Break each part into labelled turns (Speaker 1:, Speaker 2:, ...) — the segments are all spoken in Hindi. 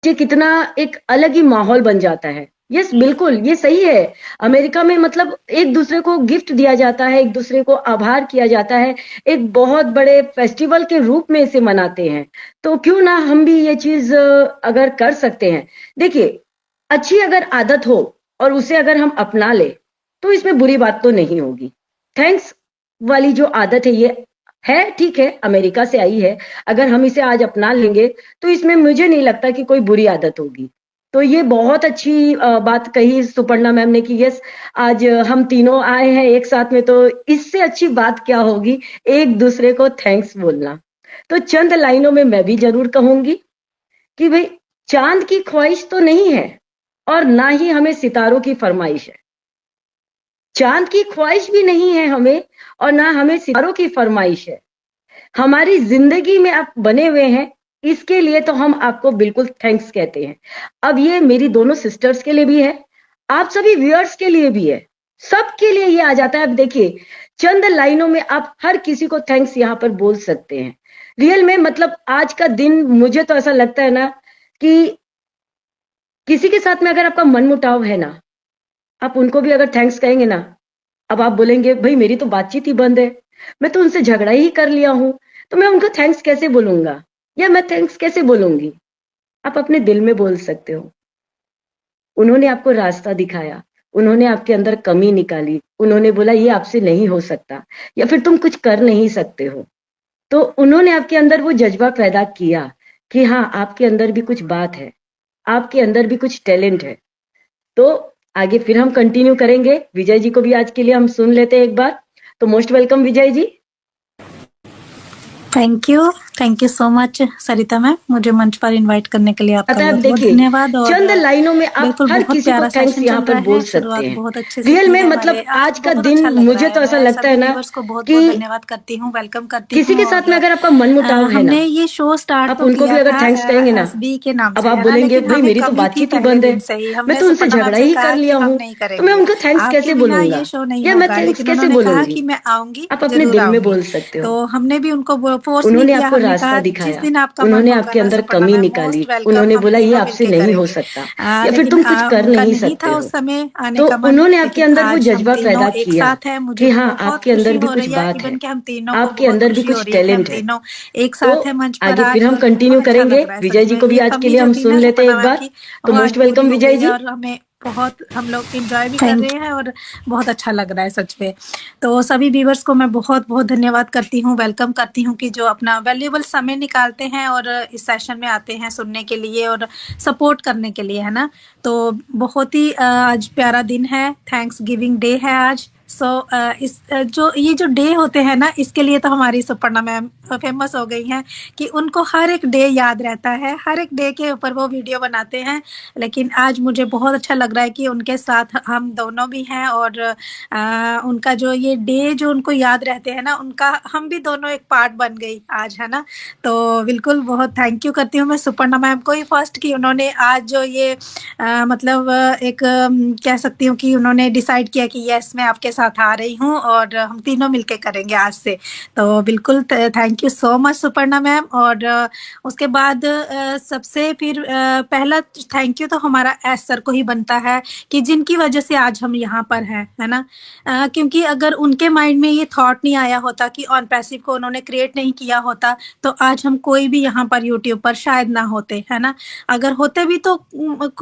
Speaker 1: ये कितना एक अलग ही माहौल बन जाता है। यस, बिल्कुल, ये सही है। अमेरिका में मतलब एक दूसरे को गिफ्ट दिया जाता है, एक दूसरे को आभार किया जाता है, एक बहुत बड़े फेस्टिवल के रूप में इसे मनाते हैं। तो क्यों ना हम भी ये चीज़ अगर कर सकते हैं। देखिए, अच्छी अगर आदत हो और उसे अगर हम अपना लें, तो इसमें बुरी बात तो नहीं होगी। थैंक्स वाली जो आदत है, ठीक है, अमेरिका से आई है। अगर हम इसे आज अपना लेंगे, तो इसमें मुझे नहीं लगता कि कोई बुरी आदत होगी। तो ये बहुत अच्छी बात कही सुपर्णा मैम ने कि यस, आज हम तीनों आए हैं एक साथ में, तो इससे अच्छी बात क्या होगी, एक दूसरे को थैंक्स बोलना। तो चंद लाइनों में मैं भी ज़रूर कहूँगी कि भई चाँद की ख्वाहिश तो नहीं है और ना ही हमें सितारों की फ़रमाइश है। चाँद की ख्वाहिश भी नहीं है हमें और ना हमें सितारों की फ़रमाइश है। हमारी ज़िंदगी में आप बने हुए हैं, इसके लिए तो हम आपको बिल्कुल थैंक्स कहते हैं। अब ये मेरी दोनों सिस्टर्स के लिए भी है, आप सभी व्यूअर्स के लिए भी है, सबके लिए ये आ जाता है। अब देखिए, चंद लाइनों में आप हर किसी को थैंक्स यहाँ पर बोल सकते हैं। रियल में मतलब आज का दिन मुझे तो ऐसा लगता है ना कि किसी के साथ में अगर आपका मनमुटाव है ना, आप उनको भी अगर थैंक्स कहेंगे ना, अब आप बोलेंगे भई मेरी तो बातचीत ही बंद है, मैं तो उनसे झगड़ा ही कर लिया हूँ, तो मैं उनको थैंक्स कैसे बोलूँगा? या मैं थैंक्स कैसे बोलूँगी? आप अपने दिल में बोल सकते हो। उन्होंने आपको रास्ता दिखाया, उन्होंने आपके अंदर कमी निकाली, उन्होंने बोला ये आपसे नहीं हो सकता या फिर तुम कुछ कर नहीं सकते हो। तो उन्होंने आपके अंदर वो जज़्बा पैदा किया कि हाँ, आपके अंदर भी कुछ बात है, आपके अंदर भी कुछ टैलेंट है। तो आगे फिर हम कंटिन्यू करेंगे। विजय जी को भी आज के लिए हम सुन लेते हैं एक बार। तो most welcome Vijay ji.
Speaker 2: Thank you so much Sarita ma'am, मुझे मंच पर इनवाइट करने के लिए आपका
Speaker 1: अतः अब
Speaker 2: बहुत बहुत
Speaker 1: देखिए,
Speaker 2: धन्यवाद। और
Speaker 1: चंद लाइनों में आप
Speaker 2: बिल्कुल
Speaker 1: हर
Speaker 2: बहुत
Speaker 1: किसी को
Speaker 2: प्यारा
Speaker 1: थैंक्स
Speaker 2: सेशन
Speaker 1: यहाँ
Speaker 2: चल
Speaker 1: पर
Speaker 2: रहा
Speaker 1: बोल
Speaker 2: है,
Speaker 1: सकते
Speaker 2: शुरुआत
Speaker 1: हैं।
Speaker 2: बहुत अच्छे से
Speaker 1: रियल
Speaker 2: की
Speaker 1: में
Speaker 2: है
Speaker 1: मतलब
Speaker 2: हमारे।
Speaker 1: आज का
Speaker 2: बहुत
Speaker 1: दिन
Speaker 2: अच्छा लग रहा
Speaker 1: मुझे
Speaker 2: है।
Speaker 1: तो ऐसा
Speaker 2: मैं
Speaker 1: लगता है
Speaker 2: सभी
Speaker 1: ना
Speaker 2: व्यूवर्स को बहुत
Speaker 1: कि
Speaker 2: बहुत धन्यवाद करती हूँ, वेलकम करती
Speaker 1: किसी
Speaker 2: हूँ।
Speaker 1: के साथ
Speaker 2: और
Speaker 1: में अगर आपका मनमुटाव है ना,
Speaker 2: हमने ये शो स्टार्ट
Speaker 1: आप
Speaker 2: तो
Speaker 1: उनको भी
Speaker 2: किया
Speaker 1: अगर
Speaker 2: था
Speaker 1: थैंक्स कहेंगे ना,
Speaker 2: एसबी के नाम
Speaker 1: अब
Speaker 2: से,
Speaker 1: आप
Speaker 2: है ना,
Speaker 1: बोलेंगे
Speaker 2: लेकिन
Speaker 1: भई
Speaker 2: हमें
Speaker 1: मेरी तो
Speaker 2: कमी थी
Speaker 1: बातचीत ही
Speaker 2: पहले
Speaker 1: बंद है,
Speaker 2: दिन से ही।
Speaker 1: मैं
Speaker 2: हमने
Speaker 1: तो उनसे
Speaker 2: सुपर्णा मैम
Speaker 1: झगड़ा
Speaker 2: से
Speaker 1: ही कर
Speaker 2: कहा कि
Speaker 1: लिया
Speaker 2: हम
Speaker 1: हूँ,
Speaker 2: नहीं
Speaker 1: तो मैं
Speaker 2: करेंगे,
Speaker 1: उनको थैंक्स
Speaker 2: आपके
Speaker 1: कैसे
Speaker 2: बिना
Speaker 1: बोलूँगा?
Speaker 2: ये शो नहीं
Speaker 1: या मैं
Speaker 2: होगा,
Speaker 1: थैंक्स
Speaker 2: लेकिन
Speaker 1: कैसे
Speaker 2: उन्होंने कहा
Speaker 1: बोलूँगी?
Speaker 2: कि मैं आऊंगी,
Speaker 1: आप अपने
Speaker 2: जरूर
Speaker 1: दिल में
Speaker 2: आऊंगी।
Speaker 1: बोल सकते हो।
Speaker 2: तो हमने भी उनको फोर्स नहीं
Speaker 1: उन्होंने
Speaker 2: किया,
Speaker 1: आपको
Speaker 2: हमने
Speaker 1: रास्ता
Speaker 2: कहा जिस
Speaker 1: दिखाया,
Speaker 2: दिन आपका मन
Speaker 1: उन्होंने
Speaker 2: होगा
Speaker 1: आपके
Speaker 2: ना
Speaker 1: अंदर
Speaker 2: सुपर्णा
Speaker 1: कमी
Speaker 2: मैम,
Speaker 1: निकाली,
Speaker 2: मोस्ट वेलकम,
Speaker 1: उन्होंने
Speaker 2: हम
Speaker 1: बोला ये
Speaker 2: तीनों
Speaker 1: आपसे
Speaker 2: मिलके
Speaker 1: नहीं हो
Speaker 2: करेंगे।
Speaker 1: सकता या फिर
Speaker 2: लेकिन
Speaker 1: तुम कुछ कर
Speaker 2: उनका
Speaker 1: नहीं
Speaker 2: नहीं था
Speaker 1: सकते
Speaker 2: उस
Speaker 1: हो।
Speaker 2: समय आने
Speaker 1: तो
Speaker 2: का मन,
Speaker 1: उन्होंने आपके
Speaker 2: लेकिन
Speaker 1: अंदर वो
Speaker 2: आज हम
Speaker 1: जज़्बा
Speaker 2: तीनों
Speaker 1: पैदा
Speaker 2: एक
Speaker 1: किया
Speaker 2: साथ हैं। मुझे
Speaker 1: कि हाँ,
Speaker 2: बहुत
Speaker 1: आपके
Speaker 2: खुशी
Speaker 1: अंदर भी
Speaker 2: हो
Speaker 1: कुछ
Speaker 2: रही है,
Speaker 1: बात
Speaker 2: इवन
Speaker 1: है,
Speaker 2: कि हम तीनों को
Speaker 1: आपके
Speaker 2: बहुत
Speaker 1: अंदर भी
Speaker 2: खुशी हो
Speaker 1: कुछ
Speaker 2: रही है कि हम
Speaker 1: टैलेंट है।
Speaker 2: तीनों एक
Speaker 1: तो
Speaker 2: साथ हैं मंच पर
Speaker 1: आगे फिर
Speaker 2: आज।
Speaker 1: हम
Speaker 2: और
Speaker 1: कंटिन्यू
Speaker 2: बहुत अच्छा
Speaker 1: करेंगे।
Speaker 2: लग रहा है
Speaker 1: विजय
Speaker 2: सच
Speaker 1: जी
Speaker 2: में।
Speaker 1: को भी
Speaker 2: ये
Speaker 1: आज के
Speaker 2: कमी
Speaker 1: लिए
Speaker 2: जो
Speaker 1: हम
Speaker 2: थी
Speaker 1: सुन
Speaker 2: ना
Speaker 1: लेते हैं
Speaker 2: सुपर्णा
Speaker 1: एक
Speaker 2: मैम
Speaker 1: बार।
Speaker 2: की,
Speaker 1: तो
Speaker 2: वो आज
Speaker 1: मोस्ट
Speaker 2: पूरी
Speaker 1: वेलकम
Speaker 2: हो
Speaker 1: विजय
Speaker 2: गई है।
Speaker 1: जी।
Speaker 2: और हमें बहुत, हम लोग इंजॉय भी कर
Speaker 1: थैंक
Speaker 2: रहे हैं और बहुत अच्छा लग रहा है सच में। तो सभी व्यूवर्स को मैं बहुत बहुत धन्यवाद करती हूँ, वेलकम करती हूँ कि जो अपना वैल्यूएबल समय निकालते हैं और इस सेशन में आते हैं सुनने के लिए और सपोर्ट करने के लिए, है ना। तो बहुत ही आज प्यारा दिन है, थैंक्स गिविंग डे है आज। इस जो ये जो डे होते हैं ना, इसके लिए तो हमारी सुपर्णा मैम फेमस हो गई हैं कि उनको हर एक डे याद रहता है, हर एक डे के ऊपर वो वीडियो बनाते हैं। लेकिन आज मुझे बहुत अच्छा लग रहा है कि उनके साथ हम दोनों भी हैं। और उनका जो ये डे जो उनको याद रहते हैं ना, उनका हम भी दोनों एक पार्ट बन गई आज, है ना। तो बिल्कुल बहुत थैंक यू करती हूँ मैं सुपर्णा मैम को ही फर्स्ट कि उन्होंने आज जो ये मतलब एक कह सकती हूँ कि उन्होंने डिसाइड किया कि यस मैं आपके साथ आ रही हूँ और हम तीनों मिलके करेंगे आज से। तो बिल्कुल thank you so much Suparna ma'am. और उसके बाद सबसे फिर पहला थैंक यू तो हमारा एस सर को ही बनता है कि जिनकी वजह से आज हम यहाँ पर हैं, है ना। क्योंकि अगर उनके माइंड में ये थॉट नहीं आया होता कि ऑन पैसिव को उन्होंने क्रिएट नहीं किया होता, तो आज हम कोई भी यहाँ पर यूट्यूब पर शायद ना होते, है ना। अगर होते भी तो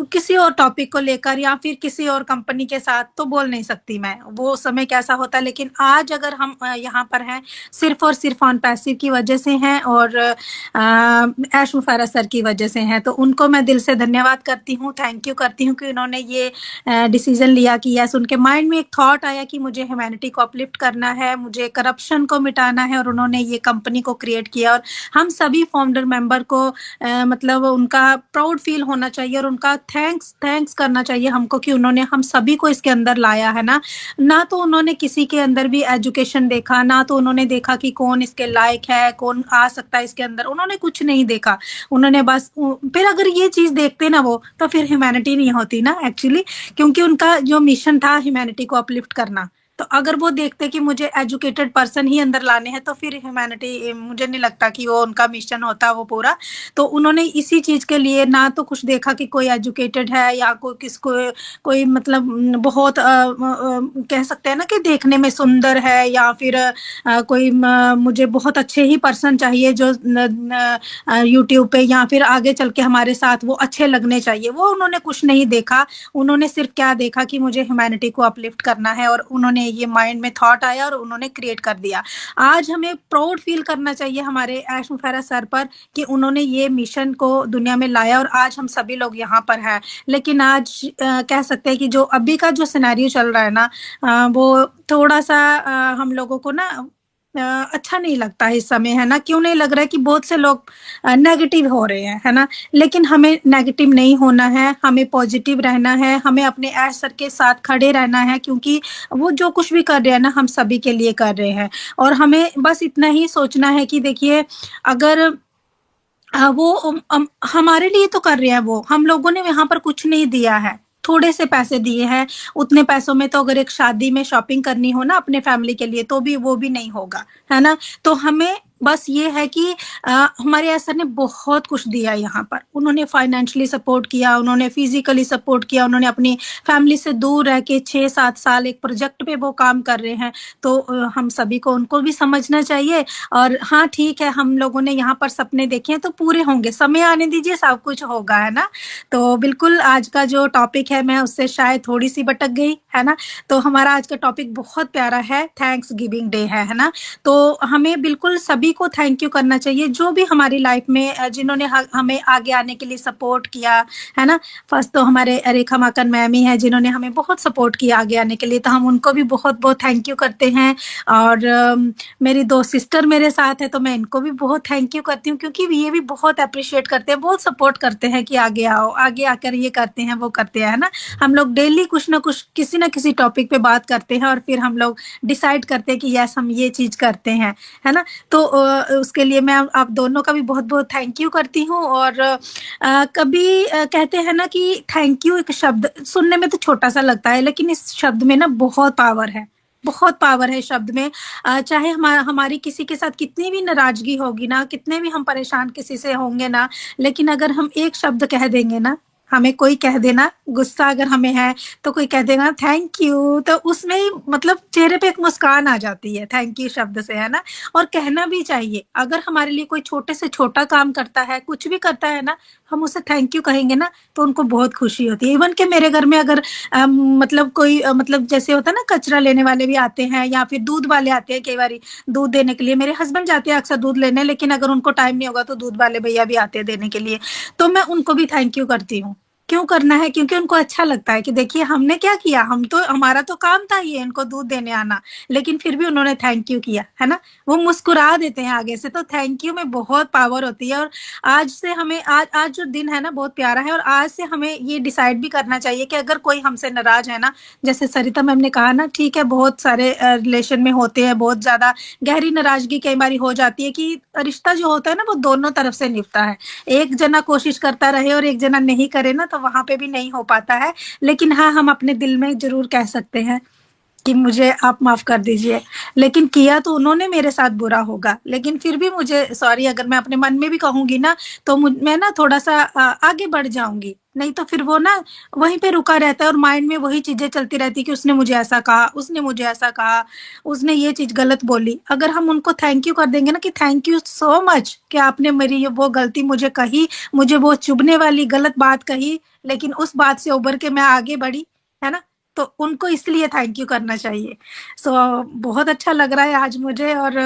Speaker 2: किसी और टॉपिक को लेकर या फिर किसी और कंपनी के साथ तो बोल नहीं सकती मैं, वो समय कैसा होता। लेकिन आज अगर हम यहाँ पर हैं सिर्फ और सिर्फ ऑन पैसिव की वजह से हैं और ऐश मुफारा सर की वजह से हैं। तो उनको मैं दिल से धन्यवाद करती हूँ, थैंक यू करती हूँ कि उन्होंने ये डिसीजन लिया कि यस उनके माइंड में एक थॉट आया कि मुझे ह्यूमैनिटी को अपलिफ्ट करना है, मुझे करप्शन को मिटाना है, और उन्होंने ये कंपनी को क्रिएट किया। और हम सभी फाउंडर मेंबर को मतलब उनका प्राउड फील होना चाहिए और उनका थैंक्स करना चाहिए हमको कि उन्होंने हम सभी को इसके अंदर लाया, है ना। ना तो उन्होंने किसी के अंदर भी एजुकेशन देखा, ना तो उन्होंने देखा कि कौन इसके लायक है, कौन आ सकता है इसके अंदर, उन्होंने कुछ नहीं देखा। उन्होंने बस फिर अगर ये चीज देखते ना वो, तो फिर ह्यूमैनिटी नहीं होती ना एक्चुअली, क्योंकि उनका जो मिशन था ह्यूमैनिटी को अपलिफ्ट करना, तो अगर वो देखते कि मुझे एजुकेटेड पर्सन ही अंदर लाने हैं, तो फिर ह्यूमैनिटी, मुझे नहीं लगता कि वो उनका मिशन होता वो पूरा। तो उन्होंने इसी चीज के लिए ना तो कुछ देखा कि कोई एजुकेटेड है या कोई किसको, कोई मतलब बहुत कह सकते हैं ना कि देखने में सुंदर है, या फिर कोई मुझे बहुत अच्छे ही पर्सन चाहिए जो यूट्यूब पे या फिर आगे चल के हमारे साथ वो अच्छे लगने चाहिए। वो उन्होंने कुछ नहीं देखा। उन्होंने सिर्फ क्या देखा कि मुझे ह्यूमैनिटी को अपलिफ्ट करना है, और उन्होंने ये माइंड में थॉट आया और उन्होंने क्रिएट कर दिया। आज हमें प्राउड फील करना चाहिए हमारे ऐश मुफर्रह सर पर कि उन्होंने ये मिशन को दुनिया में लाया, और आज हम सभी लोग यहाँ पर हैं। लेकिन आज कह सकते हैं कि जो अभी का जो सिनेरियो चल रहा है ना, वो थोड़ा सा हम लोगों को ना अच्छा नहीं लगता है इस समय, है ना। क्यों नहीं लग रहा है कि बहुत से लोग नेगेटिव हो रहे हैं, है ना। लेकिन हमें नेगेटिव नहीं होना है, हमें पॉजिटिव रहना है, हमें अपने ऐश सर के साथ खड़े रहना है, क्योंकि वो जो कुछ भी कर रहे हैं ना, हम सभी के लिए कर रहे हैं। और हमें बस इतना ही सोचना है कि देखिए, अगर वो हमारे लिए तो कर रहे हैं, वो हम लोगों ने यहाँ पर कुछ नहीं दिया है, थोड़े से पैसे दिए हैं। उतने पैसों में तो अगर एक शादी में शॉपिंग करनी हो ना अपने फैमिली के लिए, तो भी वो भी नहीं होगा, है ना। तो हमें बस ये है कि हमारे सर ने बहुत कुछ दिया यहाँ पर। उन्होंने फाइनेंशियली सपोर्ट किया, उन्होंने फिजिकली सपोर्ट किया, उन्होंने अपनी फैमिली से दूर रह के 6-7 साल एक प्रोजेक्ट पे वो काम कर रहे हैं। तो हम सभी को उनको भी समझना चाहिए। और हाँ ठीक है, हम लोगों ने यहाँ पर सपने देखे हैं तो पूरे होंगे, समय आने दीजिए, सब कुछ होगा, है ना। तो बिल्कुल आज का जो टॉपिक है, मैं उससे शायद थोड़ी सी भटक गई, है ना। तो हमारा आज का टॉपिक बहुत प्यारा है, थैंक्स गिविंग डे है ना। तो हमें बिल्कुल सभी को थैंक यू करना चाहिए, जो भी हमारी लाइफ में जिन्होंने हमें आगे आने के लिए सपोर्ट किया, है ना। फर्स्ट तो हमारे रेखा माकन मैम ही है जिन्होंने हमें बहुत सपोर्ट किया आगे आने के लिए, तो हम उनको भी बहुत बहुत थैंक यू करते हैं। और मेरी 2 सिस्टर मेरे साथ है, तो मैं इनको भी बहुत थैंक यू करती हूँ, क्योंकि ये भी बहुत अप्रिशिएट करते हैं, बहुत सपोर्ट करते हैं कि आगे आओ, आगे आकर ये करते हैं वो करते हैं, है ना। हम लोग डेली कुछ ना कुछ किसी ना किसी टॉपिक पे बात करते हैं, और फिर हम लोग डिसाइड करते हैं कि यस हम ये चीज करते हैं, है ना। तो उसके लिए मैं आप दोनों का भी बहुत बहुत थैंक यू करती हूँ। और कभी कहते हैं ना कि थैंक यू एक शब्द सुनने में तो छोटा सा लगता है, लेकिन इस शब्द में ना बहुत पावर है, बहुत पावर है शब्द में। चाहे हमारी किसी के साथ कितनी भी नाराजगी होगी ना, कितने भी हम परेशान किसी से होंगे ना, लेकिन अगर हम एक शब्द कह देंगे ना, हमें कोई कह देना, गुस्सा अगर हमें है तो कोई कह देना थैंक यू, तो उसमें ही मतलब चेहरे पे एक मुस्कान आ जाती है थैंक यू शब्द से, है ना। और कहना भी चाहिए, अगर हमारे लिए कोई छोटे से छोटा काम करता है, कुछ भी करता है ना, हम उसे थैंक यू कहेंगे ना, तो उनको बहुत खुशी होती है। इवन के मेरे घर में अगर मतलब कोई मतलब जैसे होता है ना, कचरा लेने वाले भी आते हैं, या फिर दूध वाले आते हैं, कई बार दूध देने के लिए मेरे हस्बैंड जाते हैं अक्सर दूध लेने, लेकिन अगर उनको टाइम नहीं होगा तो दूध वाले भैया भी आते हैं देने के लिए, तो मैं उनको भी थैंक यू करती हूँ। क्यों करना है? क्योंकि उनको अच्छा लगता है कि देखिए हमने क्या किया, हम तो हमारा तो काम था ये इनको दूध देने आना, लेकिन फिर भी उन्होंने थैंक यू किया, है ना। वो मुस्कुरा देते हैं आगे से, तो थैंक यू में बहुत पावर होती है। और आज से हमें आज जो दिन है ना बहुत प्यारा है, और आज से हमें ये डिसाइड भी करना चाहिए कि अगर कोई हमसे नाराज है ना, जैसे सरिता मैम ने कहा ना, ठीक है बहुत सारे रिलेशन में होते हैं, बहुत ज्यादा गहरी नाराजगी कई बार हो जाती है कि रिश्ता जो होता है ना वो दोनों तरफ से निभता है। एक जना कोशिश करता रहे और एक जना नहीं करे ना, तो वहां पे भी नहीं हो पाता है। लेकिन हाँ, हम अपने दिल में जरूर कह सकते हैं कि मुझे आप माफ कर दीजिए, लेकिन किया तो उन्होंने मेरे साथ बुरा होगा, लेकिन फिर भी मुझे सॉरी अगर मैं अपने मन में भी कहूंगी ना, तो मैं ना थोड़ा सा आगे बढ़ जाऊंगी, नहीं तो फिर वो ना वहीं पे रुका रहता है और माइंड में वही चीजें चलती रहती कि उसने मुझे ऐसा कहा, उसने मुझे ऐसा कहा, उसने ये चीज गलत बोली। अगर हम उनको थैंक यू कर देंगे ना कि थैंक यू सो मच कि आपने मेरी वो गलती मुझे कही, मुझे वो चुभने वाली गलत बात कही, लेकिन उस बात से उबर के मैं आगे बढ़ी, है ना। तो उनको इसलिए थैंक यू करना चाहिए। सो बहुत अच्छा लग रहा है आज मुझे। और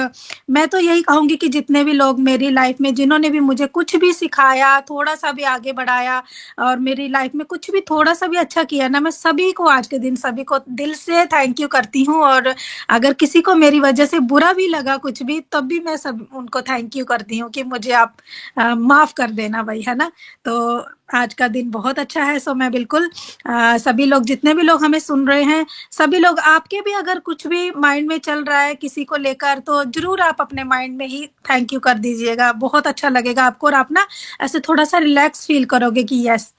Speaker 2: मैं तो यही कहूंगी कि जितने भी लोग मेरी लाइफ में जिन्होंने भी मुझे कुछ भी सिखाया, थोड़ा सा भी आगे बढ़ाया, और मेरी लाइफ में कुछ भी थोड़ा सा भी अच्छा किया ना, मैं सभी को आज के दिन सभी को दिल से थैंक यू करती हूँ। और अगर किसी को मेरी वजह से बुरा भी लगा कुछ भी, तब भी मैं सब उनको थैंक यू करती हूँ कि मुझे आप माफ कर देना भाई, है ना। तो आज का दिन बहुत अच्छा है। सो मैं बिल्कुल सभी लोग जितने भी लोग हमें सुन रहे हैं, सभी लोग आपके भी अगर कुछ भी माइंड में चल रहा है किसी को लेकर, तो जरूर आप अपने माइंड में ही थैंक यू कर दीजिएगा, बहुत अच्छा लगेगा आपको। और आप ना ऐसे थोड़ा सा रिलैक्स फील करोगे कि यस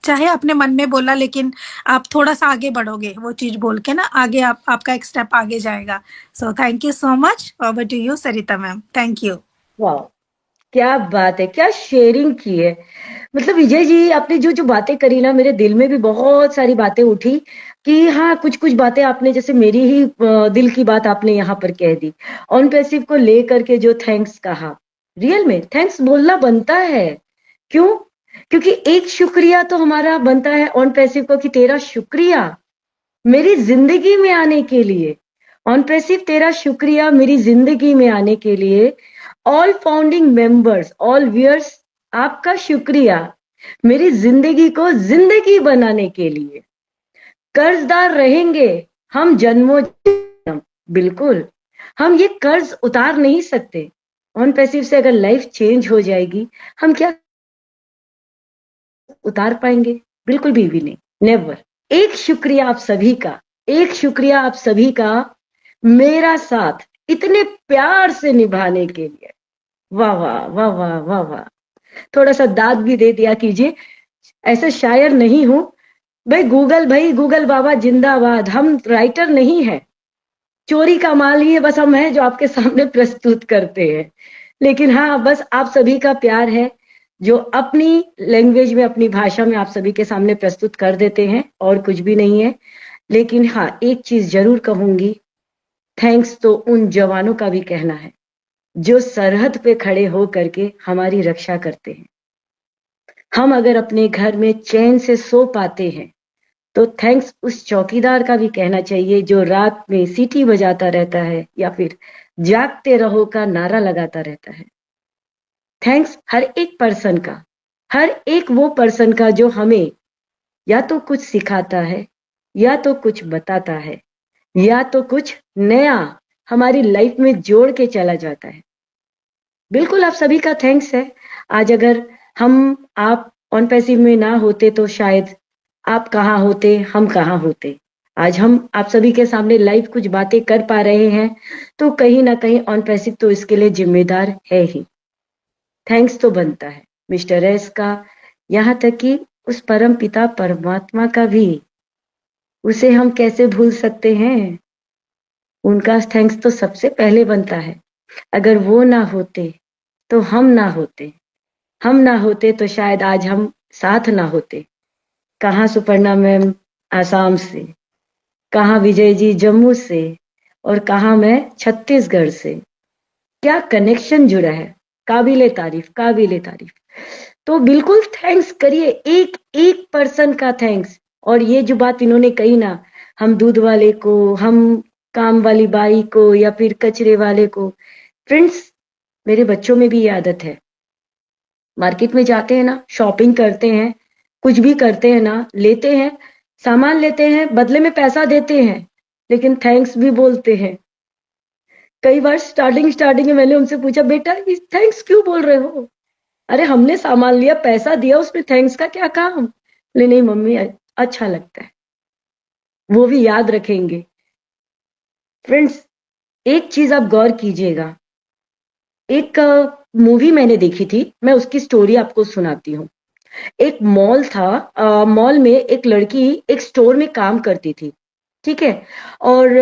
Speaker 2: चाहे अपने मन में बोला, लेकिन आप थोड़ा-सा आगे बढ़ोगे वो चीज़ बोल के ना, आगे आपका एक स्टेप आगे जाएगा। So thank you so much. Over to you Sarita ma'am. Thank you.
Speaker 1: वाह, क्या बात है, क्या शेयरिंग की है। मतलब विजय जी, आपने जो जो बातें करी ना, मेरे दिल में भी बहुत सारी बातें उठी कि हाँ, कुछ कुछ बातें आपने, जैसे मेरी ही दिल की बात आपने यहाँ पर कह दी। ऑन पैसिव को लेकर के जो थैंक्स कहा, रियल में थैंक्स बोलना बनता है। क्यों? क्योंकि एक शुक्रिया तो हमारा बनता है ऑन पैसिव को कि तेरा शुक्रिया मेरी जिंदगी में आने के लिए। ऑन पैसिव, तेरा शुक्रिया मेरी जिंदगी में आने के लिए। All founding members, all viewers, आपका शुक्रिया मेरी जिंदगी को जिंदगी बनाने के लिए। कर्जदार रहेंगे हम जन्मों जन्म, बिल्कुल हम ये कर्ज उतार नहीं सकते। ऑन पैसिव से अगर लाइफ चेंज हो जाएगी, हम क्या उतार पाएंगे? बिल्कुल भी नहीं, नेवर। एक शुक्रिया आप सभी का, एक शुक्रिया आप सभी का मेरा साथ इतने प्यार से निभाने के लिए। वाह वाह वाह वाह वाह वाह। थोड़ा सा दाद भी दे दिया कीजिए, ऐसे शायर नहीं हूं भाई, गूगल बाबा जिंदाबाद। हम राइटर नहीं है, चोरी का माल ही है बस हम हैं जो आपके सामने प्रस्तुत करते हैं। लेकिन हाँ, बस आप सभी का प्यार है जो अपनी लैंग्वेज में, अपनी भाषा में आप सभी के सामने प्रस्तुत कर देते हैं, और कुछ भी नहीं है। लेकिन हाँ, एक चीज जरूर कहूंगी, थैंक्स तो उन जवानों का भी कहना है जो सरहद पे खड़े हो करके हमारी रक्षा करते हैं। हम अगर अपने घर में चैन से सो पाते हैं, तो थैंक्स उस चौकीदार का भी कहना चाहिए जो रात में सीटी बजाता रहता है या फिर जागते रहो का नारा लगाता रहता है। थैंक्स हर एक पर्सन का, हर एक वो पर्सन का जो हमें या तो कुछ सिखाता है, या तो कुछ बताता है, या तो कुछ नया हमारी लाइफ में जोड़ के चला जाता है। बिल्कुल आप सभी का थैंक्स है। आज अगर आप ऑन पैसिव में ना होते तो शायद आप कहाँ होते, हम कहाँ होते। आज हम आप सभी के सामने लाइव कुछ बातें कर पा रहे हैं, तो कहीं ना कहीं ऑन पैसिव तो इसके लिए जिम्मेदार है ही। थैंक्स तो बनता है मिस्टर एस का, यहाँ तक कि उस परम पिता परमात्मा का भी। उसे हम कैसे भूल सकते हैं? उनका थैंक्स तो सबसे पहले बनता है। अगर वो ना होते तो हम ना होते, हम ना होते तो शायद आज हम साथ ना होते। कहाँ सुपर्णा मैम आसाम से, कहाँ विजय जी जम्मू से, और कहाँ मैं छत्तीसगढ़ से। क्या कनेक्शन जुड़ा है, काबिले तारीफ, काबिले तारीफ। तो बिल्कुल थैंक्स करिए, एक एक पर्सन का थैंक्स। और ये जो बात इन्होंने कही ना, हम दूध वाले को, हम काम वाली बाई को, या फिर कचरे वाले को। फ्रेंड्स, मेरे बच्चों में भी ये आदत है, मार्केट में जाते हैं ना, शॉपिंग करते हैं, कुछ भी करते हैं ना, लेते हैं, सामान लेते हैं, बदले में पैसा देते हैं, लेकिन थैंक्स भी बोलते हैं। कई बार स्टार्टिंग में मैंने उनसे पूछा, बेटा थैंक्स क्यों बोल रहे हो? अरे हमने सामान लिया, पैसा दिया, उसमें थैंक्स का क्या काम? ले नहीं मम्मी, अच्छा लगता है, वो भी याद रखेंगे। फ्रेंड्स, एक चीज आप गौर कीजिएगा, एक मूवी मैंने देखी थी, मैं उसकी स्टोरी आपको सुनाती हूँ। एक मॉल था, मॉल में एक लड़की एक स्टोर में काम करती थी, ठीक है। और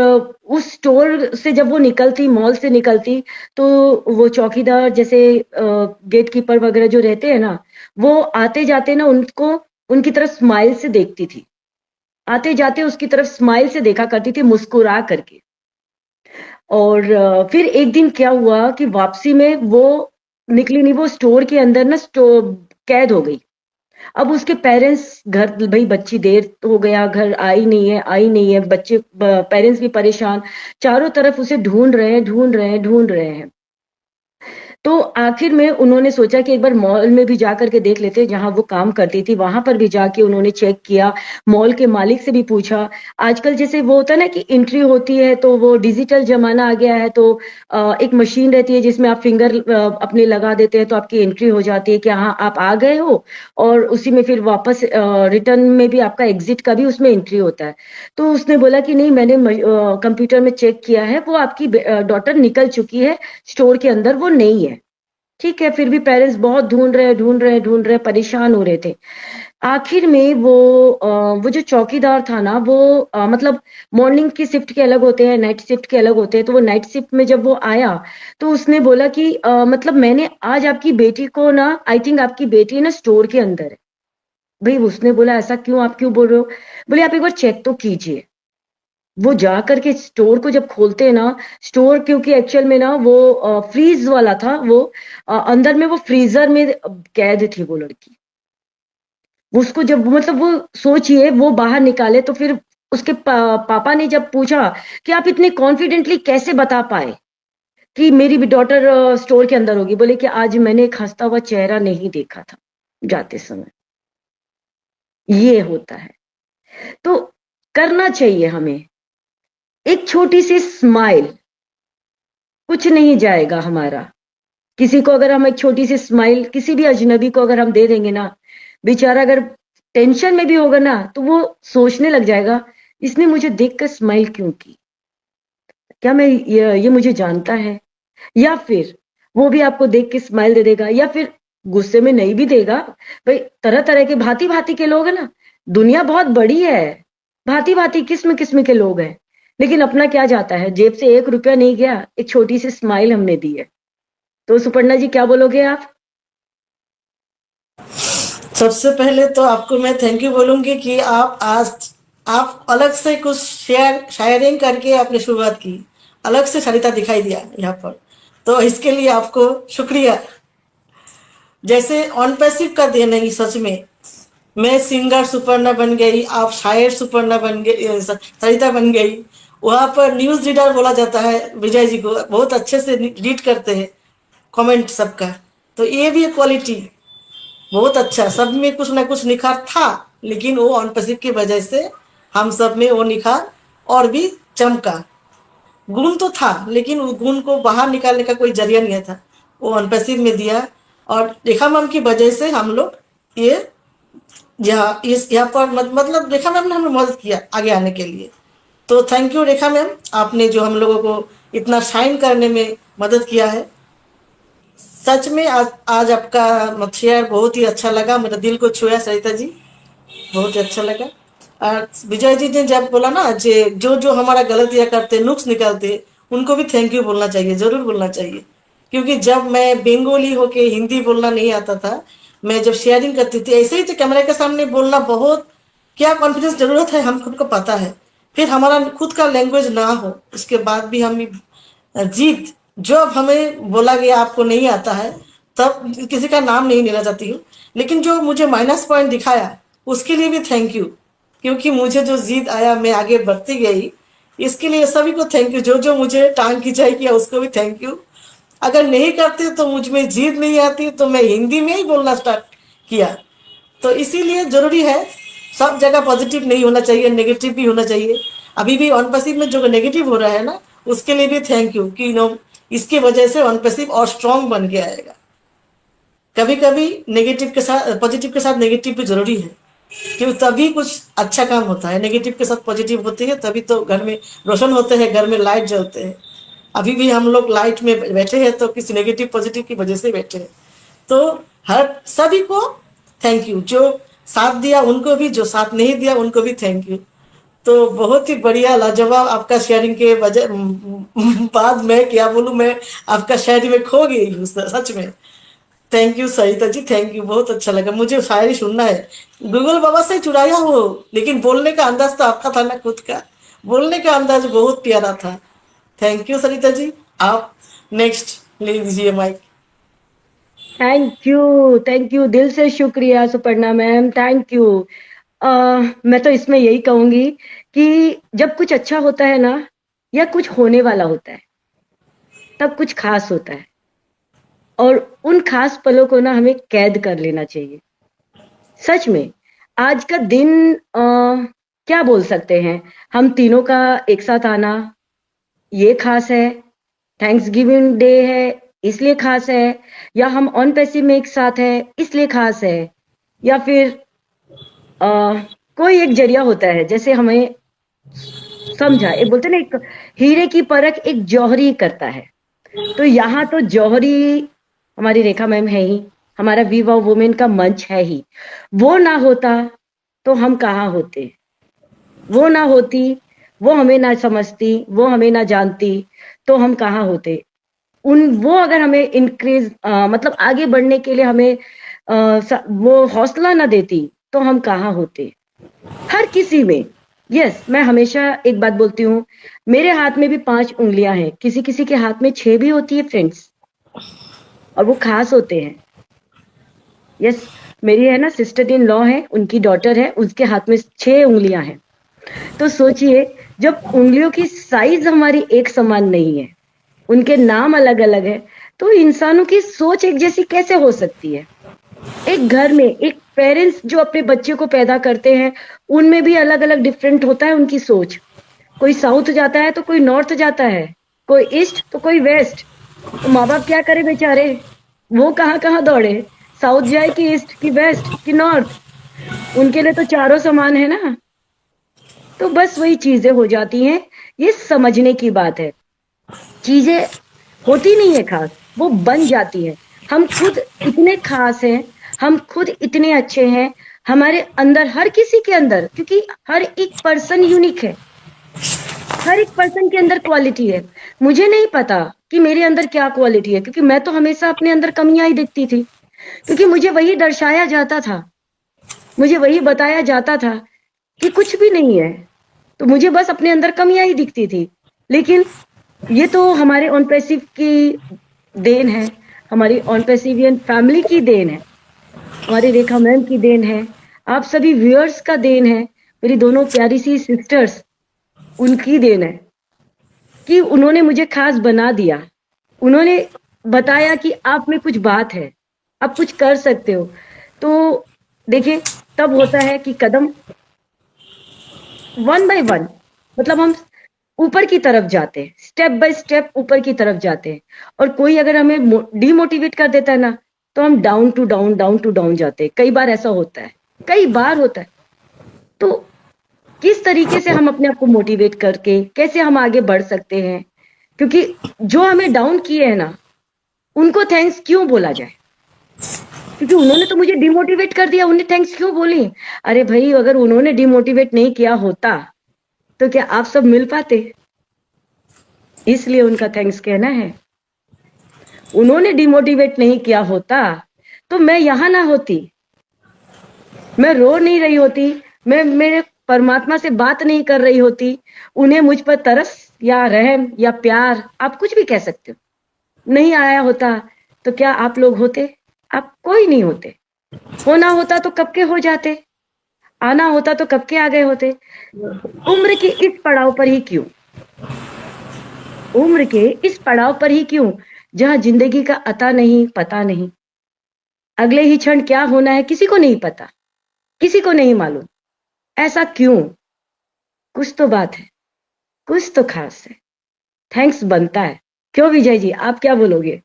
Speaker 1: उस स्टोर से जब वो निकलती, मॉल से निकलती, तो वो चौकीदार जैसे गेट कीपर वगैरह जो रहते हैं ना, वो आते जाते ना उनको, उनकी तरफ स्माइल से देखती थी, आते जाते उसकी तरफ स्माइल से देखा करती थी, मुस्कुरा करके। और फिर एक दिन क्या हुआ कि वापसी में वो निकली नहीं, वो स्टोर के अंदर ना कैद हो गई। अब उसके पेरेंट्स घर, भाई बच्ची देर हो गया, घर आई नहीं है, आई नहीं है, बच्चे पेरेंट्स भी परेशान, चारों तरफ उसे ढूंढ रहे हैं, ढूंढ रहे हैं, ढूंढ रहे हैं। तो आखिर में उन्होंने सोचा कि एक बार मॉल में भी जा करके देख लेते, जहां वो काम करती थी वहां पर भी जाके उन्होंने चेक किया, मॉल के मालिक से भी पूछा। आजकल जैसे वो होता है ना कि एंट्री होती है तो वो डिजिटल जमाना आ गया है, तो एक मशीन रहती है जिसमें आप फिंगर अपने लगा देते हैं तो आपकी एंट्री हो जाती है कि हाँ आप आ गए हो, और उसी में फिर वापस रिटर्न में भी आपका एग्जिट का भी उसमें एंट्री होता है। तो उसने बोला कि नहीं, मैंने कंप्यूटर में चेक किया है, वो आपकी डॉटर निकल चुकी है, स्टोर के अंदर वो नहीं है, ठीक है, फिर भी पेरेंट्स बहुत ढूंढ रहे, परेशान हो रहे थे। आखिर में वो जो चौकीदार था ना, वो मतलब मॉर्निंग की शिफ्ट के अलग होते हैं, नाइट शिफ्ट के अलग होते हैं, तो वो नाइट शिफ्ट में जब वो आया तो उसने बोला कि मतलब मैंने आज आपकी बेटी को ना, आई थिंक आपकी बेटी ना स्टोर के अंदर है। भाई उसने बोला ऐसा क्यों, आप क्यों बोल रहे हो? बोले आप एक बार चेक तो कीजिए। वो जा करके स्टोर को जब खोलते हैं ना, स्टोर क्योंकि एक्चुअल में ना वो फ्रीज वाला था, वो अंदर में वो फ्रीजर में कैद थी वो लड़की। उसको जब मतलब वो सोचिए वो बाहर निकाले तो फिर उसके पापा ने जब पूछा कि आप इतने कॉन्फिडेंटली कैसे बता पाए कि मेरी भी डॉटर स्टोर के अंदर होगी, बोले कि आज मैंने एक हंसता हुआ चेहरा नहीं देखा था जाते समय। ये होता है, तो करना चाहिए हमें एक छोटी सी स्माइल, कुछ नहीं जाएगा हमारा। किसी को अगर हम एक छोटी सी स्माइल किसी भी अजनबी को अगर हम दे देंगे ना, बेचारा अगर टेंशन में भी होगा ना तो वो सोचने लग जाएगा इसने मुझे देखकर स्माइल क्यों की, क्या मैं ये मुझे जानता है? या फिर वो भी आपको देख के स्माइल दे देगा, या फिर गुस्से में नहीं भी देगा। भाई तरह तरह के भांति भांति के लोग हैं ना, दुनिया बहुत बड़ी है, भांति भांति किस्म किस्म के लोग हैं, लेकिन अपना क्या जाता है, जेब से 1 रुपया नहीं गया, एक छोटी सी स्माइल हमने दी है। तो सुपर्णा जी क्या बोलोगे आप?
Speaker 3: सबसे पहले तो आपको मैं थैंक यू बोलूंगी कि आप अलग से कुछ शायरिंग करके आपने शुरुआत की, अलग से सरिता दिखाई दिया यहाँ पर, तो इसके लिए आपको शुक्रिया। जैसे ऑन पैसिव का देन है सच में, मैं सिंगर सुपर्णा बन गई, आप शायर सुपर्णा बन गई, सरिता बन गई। वहां पर न्यूज रीडर बोला जाता है विजय जी को, बहुत अच्छे से रीड करते हैं कमेंट सबका, तो ये भी क्वालिटी बहुत अच्छा। सब में कुछ ना कुछ निखार था, लेकिन वो ऑन पैसिव की वजह से हम सब में वो निखार और भी चमका। गुण तो था लेकिन उस गुण को बाहर निकालने का कोई जरिया नहीं था, वो ऑन पैसिव में दिया। और रेखा मैम की वजह से हम लोग ये यहाँ पर मतलब रेखा मैम ने हमें मदद किया आगे आने के लिए। तो थैंक यू रेखा मैम, आपने जो हम लोगों को इतना शाइन करने में मदद किया है। सच में आज आपका शेयर बहुत ही अच्छा लगा, मेरा दिल को छुआ सरिता जी, बहुत ही अच्छा लगा। और विजय जी ने जब बोला ना जो जो हमारा गलतियां करते, नुक्स निकालते, उनको भी थैंक यू बोलना चाहिए, जरूर बोलना चाहिए। क्योंकि जब मैं बंगाली होके हिंदी बोलना नहीं आता था, मैं जब शेयरिंग करती थी ऐसे ही, तो कैमरे के सामने बोलना बहुत क्या कॉन्फिडेंस जरूरत है, हम खुद को पता है। फिर हमारा खुद का लैंग्वेज ना हो, उसके बाद भी हम जीत, जब हमें बोला गया आपको नहीं आता है, तब किसी का नाम नहीं लेना चाहती हूँ, लेकिन जो मुझे माइनस पॉइंट दिखाया उसके लिए भी थैंक यू, क्योंकि मुझे जो जीत आया मैं आगे बढ़ती गई, इसके लिए सभी को थैंक यू। जो जो मुझे टांग खिंचाई किया उसको भी थैंक यू। अगर नहीं करते तो मुझ में जीत नहीं आती, तो मैं हिंदी में ही बोलना स्टार्ट किया। तो इसीलिए जरूरी है, सब जगह पॉजिटिव नहीं होना चाहिए, नेगेटिव भी होना चाहिए। अभी भी ऑन पैसिव में जो नेगेटिव हो रहा है ना, उसके लिए भी थैंक यू कि इसके वजह से ऑन पैसिव और स्ट्रांग बन के आएगा। कभी कभी नेगेटिव के साथ पॉजिटिव के साथ नेगेटिव भी जरूरी है, क्योंकि तभी कुछ अच्छा काम होता है। नेगेटिव के साथ पॉजिटिव होती है तभी तो घर में रोशन होते हैं, घर में लाइट जलते हैं। अभी भी हम लोग लाइट में बैठे हैं तो किसी नेगेटिव पॉजिटिव की वजह से बैठे हैं। तो हर सभी को थैंक यू, जो साथ दिया उनको भी, जो साथ नहीं दिया उनको भी थैंक यू। तो बहुत ही बढ़िया लाजवाब आपका शेयरिंग के वजह बाद मैं क्या बोलूं, मैं आपका शायरी में खो गई हूँ सच में। Thank you Sarita ji, thank you, बहुत अच्छा लगा। मुझे शायरी सुनना है, गूगल बाबा से चुराया हो, लेकिन बोलने का अंदाज तो आपका था ना, खुद का बोलने का अंदाज बहुत प्यारा था। थैंक यू सरिता जी, आप नेक्स्ट ले लीजिए माइक।
Speaker 1: थैंक यू, दिल से शुक्रिया सुपर्णा मैम, थैंक यू। मैं तो इसमें यही कहूंगी कि जब कुछ अच्छा होता है ना, या कुछ होने वाला होता है, तब कुछ खास होता है, और उन खास पलों को ना हमें कैद कर लेना चाहिए। सच में आज का दिन क्या बोल सकते हैं, हम तीनों का एक साथ आना ये खास है, थैंक्स गिविंग डे है इसलिए खास है, या हम ऑन पैसिव में एक साथ है इसलिए खास है, या फिर कोई एक जरिया होता है, जैसे हमें समझा, एक बोलते ना, एक हीरे की परख एक जौहरी करता है। तो यहाँ तो जौहरी हमारी रेखा मैम है ही, हमारा विवा वुमेन का मंच है ही। वो ना होता तो हम कहाँ होते, वो ना होती, वो हमें ना समझती, वो हमें ना जानती, तो हम कहाँ होते। वो अगर हमें इंक्रीज मतलब आगे बढ़ने के लिए हमें वो हौसला ना देती, तो हम कहाँ होते। हर किसी में। यस, मैं हमेशा एक बात बोलती हूँ, मेरे हाथ में भी 5 उंगलियां हैं, किसी किसी के हाथ में 6 भी होती है फ्रेंड्स, और वो खास होते हैं। यस, मेरी है ना सिस्टर इन लॉ है, उनकी डॉटर है, उसके हाथ में 6 उंगलियां हैं। तो सोचिए, जब उंगलियों की साइज हमारी एक समान नहीं है, उनके नाम अलग अलग है, तो इंसानों की सोच एक जैसी कैसे हो सकती है। एक घर में एक पेरेंट्स जो अपने बच्चे को पैदा करते हैं, उनमें भी अलग अलग डिफरेंट होता है उनकी सोच। कोई साउथ जाता है तो कोई नॉर्थ जाता है, कोई ईस्ट तो कोई वेस्ट। तो माँ बाप क्या करे बेचारे, वो कहाँ कहाँ दौड़े, साउथ जाए कि ईस्ट कि वेस्ट कि नॉर्थ, उनके लिए तो चारों समान है ना। तो बस वही चीजें हो जाती हैं, ये समझने की बात है। चीजें होती नहीं है खास, वो बन जाती है। हम खुद इतने खास हैं, हम खुद इतने अच्छे हैं, हमारे अंदर, हर किसी के अंदर, क्योंकि हर एक पर्सन यूनिक है, हर एक पर्सन के अंदर क्वालिटी है। मुझे नहीं पता कि मेरे अंदर क्या क्वालिटी है, क्योंकि मैं तो हमेशा अपने अंदर कमियां ही दिखती थी, क्योंकि मुझे वही दर्शाया जाता था, मुझे वही बताया जाता था कि कुछ भी नहीं है, तो मुझे बस अपने अंदर कमियां ही दिखती थी। लेकिन ये तो हमारे ऑन पैसिव की देन है, हमारी ऑन पैसिवियन फैमिली की देन है, हमारी रेखा मैम की देन है, आप सभी व्यूअर्स का देन है, मेरी दोनों प्यारी सी सिस्टर्स, उनकी देन है कि उन्होंने मुझे खास बना दिया। उन्होंने बताया कि आप में कुछ बात है, आप कुछ कर सकते हो। तो देखिए, तब होता है कि कदम 1 बाय 1, मतलब हम ऊपर की तरफ जाते हैं, स्टेप बाय स्टेप ऊपर की तरफ जाते हैं। और कोई अगर हमें डिमोटिवेट कर देता है ना, तो हम down to down, down to down जाते हैं। कई बार ऐसा होता है, कई बार होता है। तो किस तरीके से हम अपने आप को मोटिवेट करके कैसे हम आगे बढ़ सकते हैं, क्योंकि जो हमें डाउन किए हैं ना, उनको थैंक्स क्यों बोला जाए, क्योंकि उन्होंने तो मुझे डिमोटिवेट कर दिया, उन्हें थैंक्स क्यों बोली। अरे भाई, अगर उन्होंने डिमोटिवेट नहीं किया होता तो क्या आप सब मिल पाते, इसलिए उनका थैंक्स कहना है। उन्होंने डिमोटिवेट नहीं किया होता तो मैं यहां ना होती, मैं रो नहीं रही होती, मैं मेरे परमात्मा से बात नहीं कर रही होती, उन्हें मुझ पर तरस या रहम या प्यार, आप कुछ भी कह सकते हो, नहीं आया होता, तो क्या आप लोग होते? आप कोई नहीं होते। होना होता तो कब के हो जाते, आना होता तो कब के आ गए होते। उम्र के इस पड़ाव पर ही क्यों, उम्र के इस पड़ाव पर ही क्यों, जहां जिंदगी का अता नहीं, पता नहीं, अगले ही क्षण क्या होना है किसी को नहीं पता, किसी को नहीं मालूम। ऐसा क्यों? कुछ तो बात है, कुछ तो खास है, थैंक्स बनता है। क्यों विजय जी, आप क्या बोलोगे?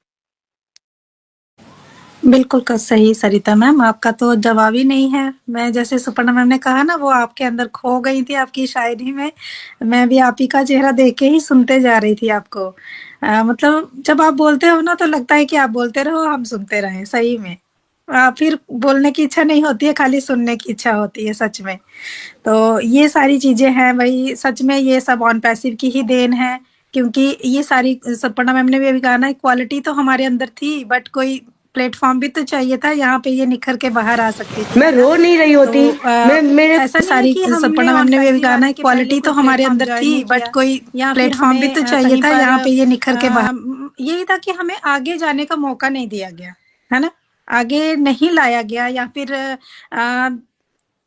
Speaker 2: बिल्कुल सही सरिता मैम, आपका तो जवाब ही नहीं है। मैं जैसे सुपर्णा मैम ने कहा ना, वो आपके अंदर खो गई थी आपकी शायरी में। मैं भी आप ही का चेहरा देख के ही सुनते जा रही थी आपको। मतलब जब आप बोलते हो ना, तो लगता है कि आप बोलते रहो, हम सुनते रहें। सही में फिर बोलने की इच्छा नहीं होती है, खाली सुनने की इच्छा होती है, सच में। तो ये सारी चीजें हैं भाई, सच में ये सब ऑन पैसिव की ही देन है। क्योंकि ये सारी, सपर्णा मैम ने भी अभी कहा ना, क्वालिटी तो हमारे अंदर थी, बट कोई प्लेटफॉर्म भी तो चाहिए था, यहाँ पे ये निखर के बाहर आ सकती थी,
Speaker 1: मैं
Speaker 2: है ना।
Speaker 1: रो नहीं रही होती,
Speaker 2: तो
Speaker 1: मैं मेरे
Speaker 2: ऐसा सारी, सपर्णा मैम ने भी अभी कहा ना, क्वालिटी तो हमारे अंदर थी, बट कोई प्लेटफॉर्म भी तो चाहिए था, यहाँ पे ये निखर के बाहर। यही था कि हमें आगे जाने का मौका नहीं दिया गया, है ना, आगे नहीं लाया गया। या फिर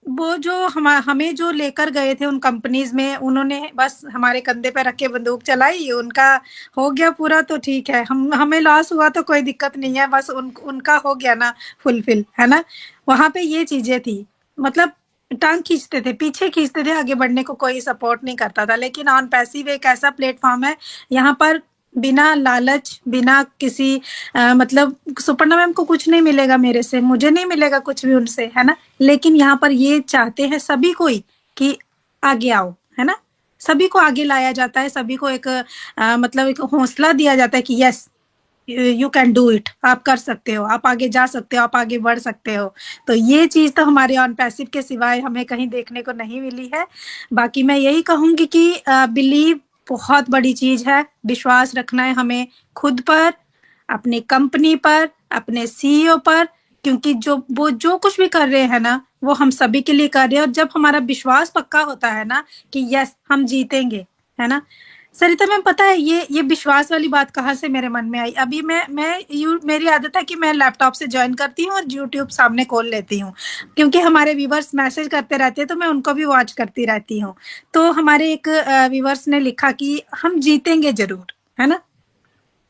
Speaker 2: वो जो हमें जो लेकर गए थे उन कंपनीज में, उन्होंने बस हमारे कंधे पे रख के बंदूक चलाई, उनका हो गया पूरा तो ठीक है, हमें लॉस हुआ तो कोई दिक्कत नहीं है, बस उनका हो गया ना फुलफिल, है ना। वहां पे ये चीजें थी, मतलब टांग खींचते थे, पीछे खींचते थे, आगे बढ़ने को कोई सपोर्ट नहीं करता था। लेकिन ऑन पैसिव एक ऐसा प्लेटफॉर्म है, यहाँ पर बिना लालच, बिना किसी मतलब सुपर्णा मैम को कुछ नहीं मिलेगा मेरे से, मुझे नहीं मिलेगा कुछ भी उनसे, है ना। लेकिन यहाँ पर ये चाहते हैं सभी कोई कि आगे आओ, है ना। सभी को आगे लाया जाता है, सभी को एक मतलब एक हौसला दिया जाता है कि yes, you can do it, आप कर सकते हो, आप आगे जा सकते हो, आप आगे बढ़ सकते हो। तो ये चीज तो हमारे ऑन पैसिव के सिवाय हमें कहीं देखने को नहीं मिली है। बाकी मैं यही कहूंगी कि बिलीव बहुत बड़ी चीज है, विश्वास रखना है हमें खुद पर, अपनी कंपनी पर, अपने सीईओ पर, क्योंकि वो जो कुछ भी कर रहे हैं ना वो हम सभी के लिए कर रहे हैं। और जब हमारा विश्वास पक्का होता है ना कि यस हम जीतेंगे, है ना सरिता मैम, पता है ये विश्वास वाली बात कहाँ से मेरे मन में आई? अभी मेरी आदत है कि मैं लैपटॉप से ज्वाइन करती हूँ और यूट्यूब सामने खोल लेती हूँ, क्योंकि हमारे व्यूवर्स मैसेज करते रहते हैं तो मैं उनको भी वॉच करती रहती हूँ। तो हमारे एक व्यूवर्स ने लिखा कि हम जीतेंगे जरूर, है ना।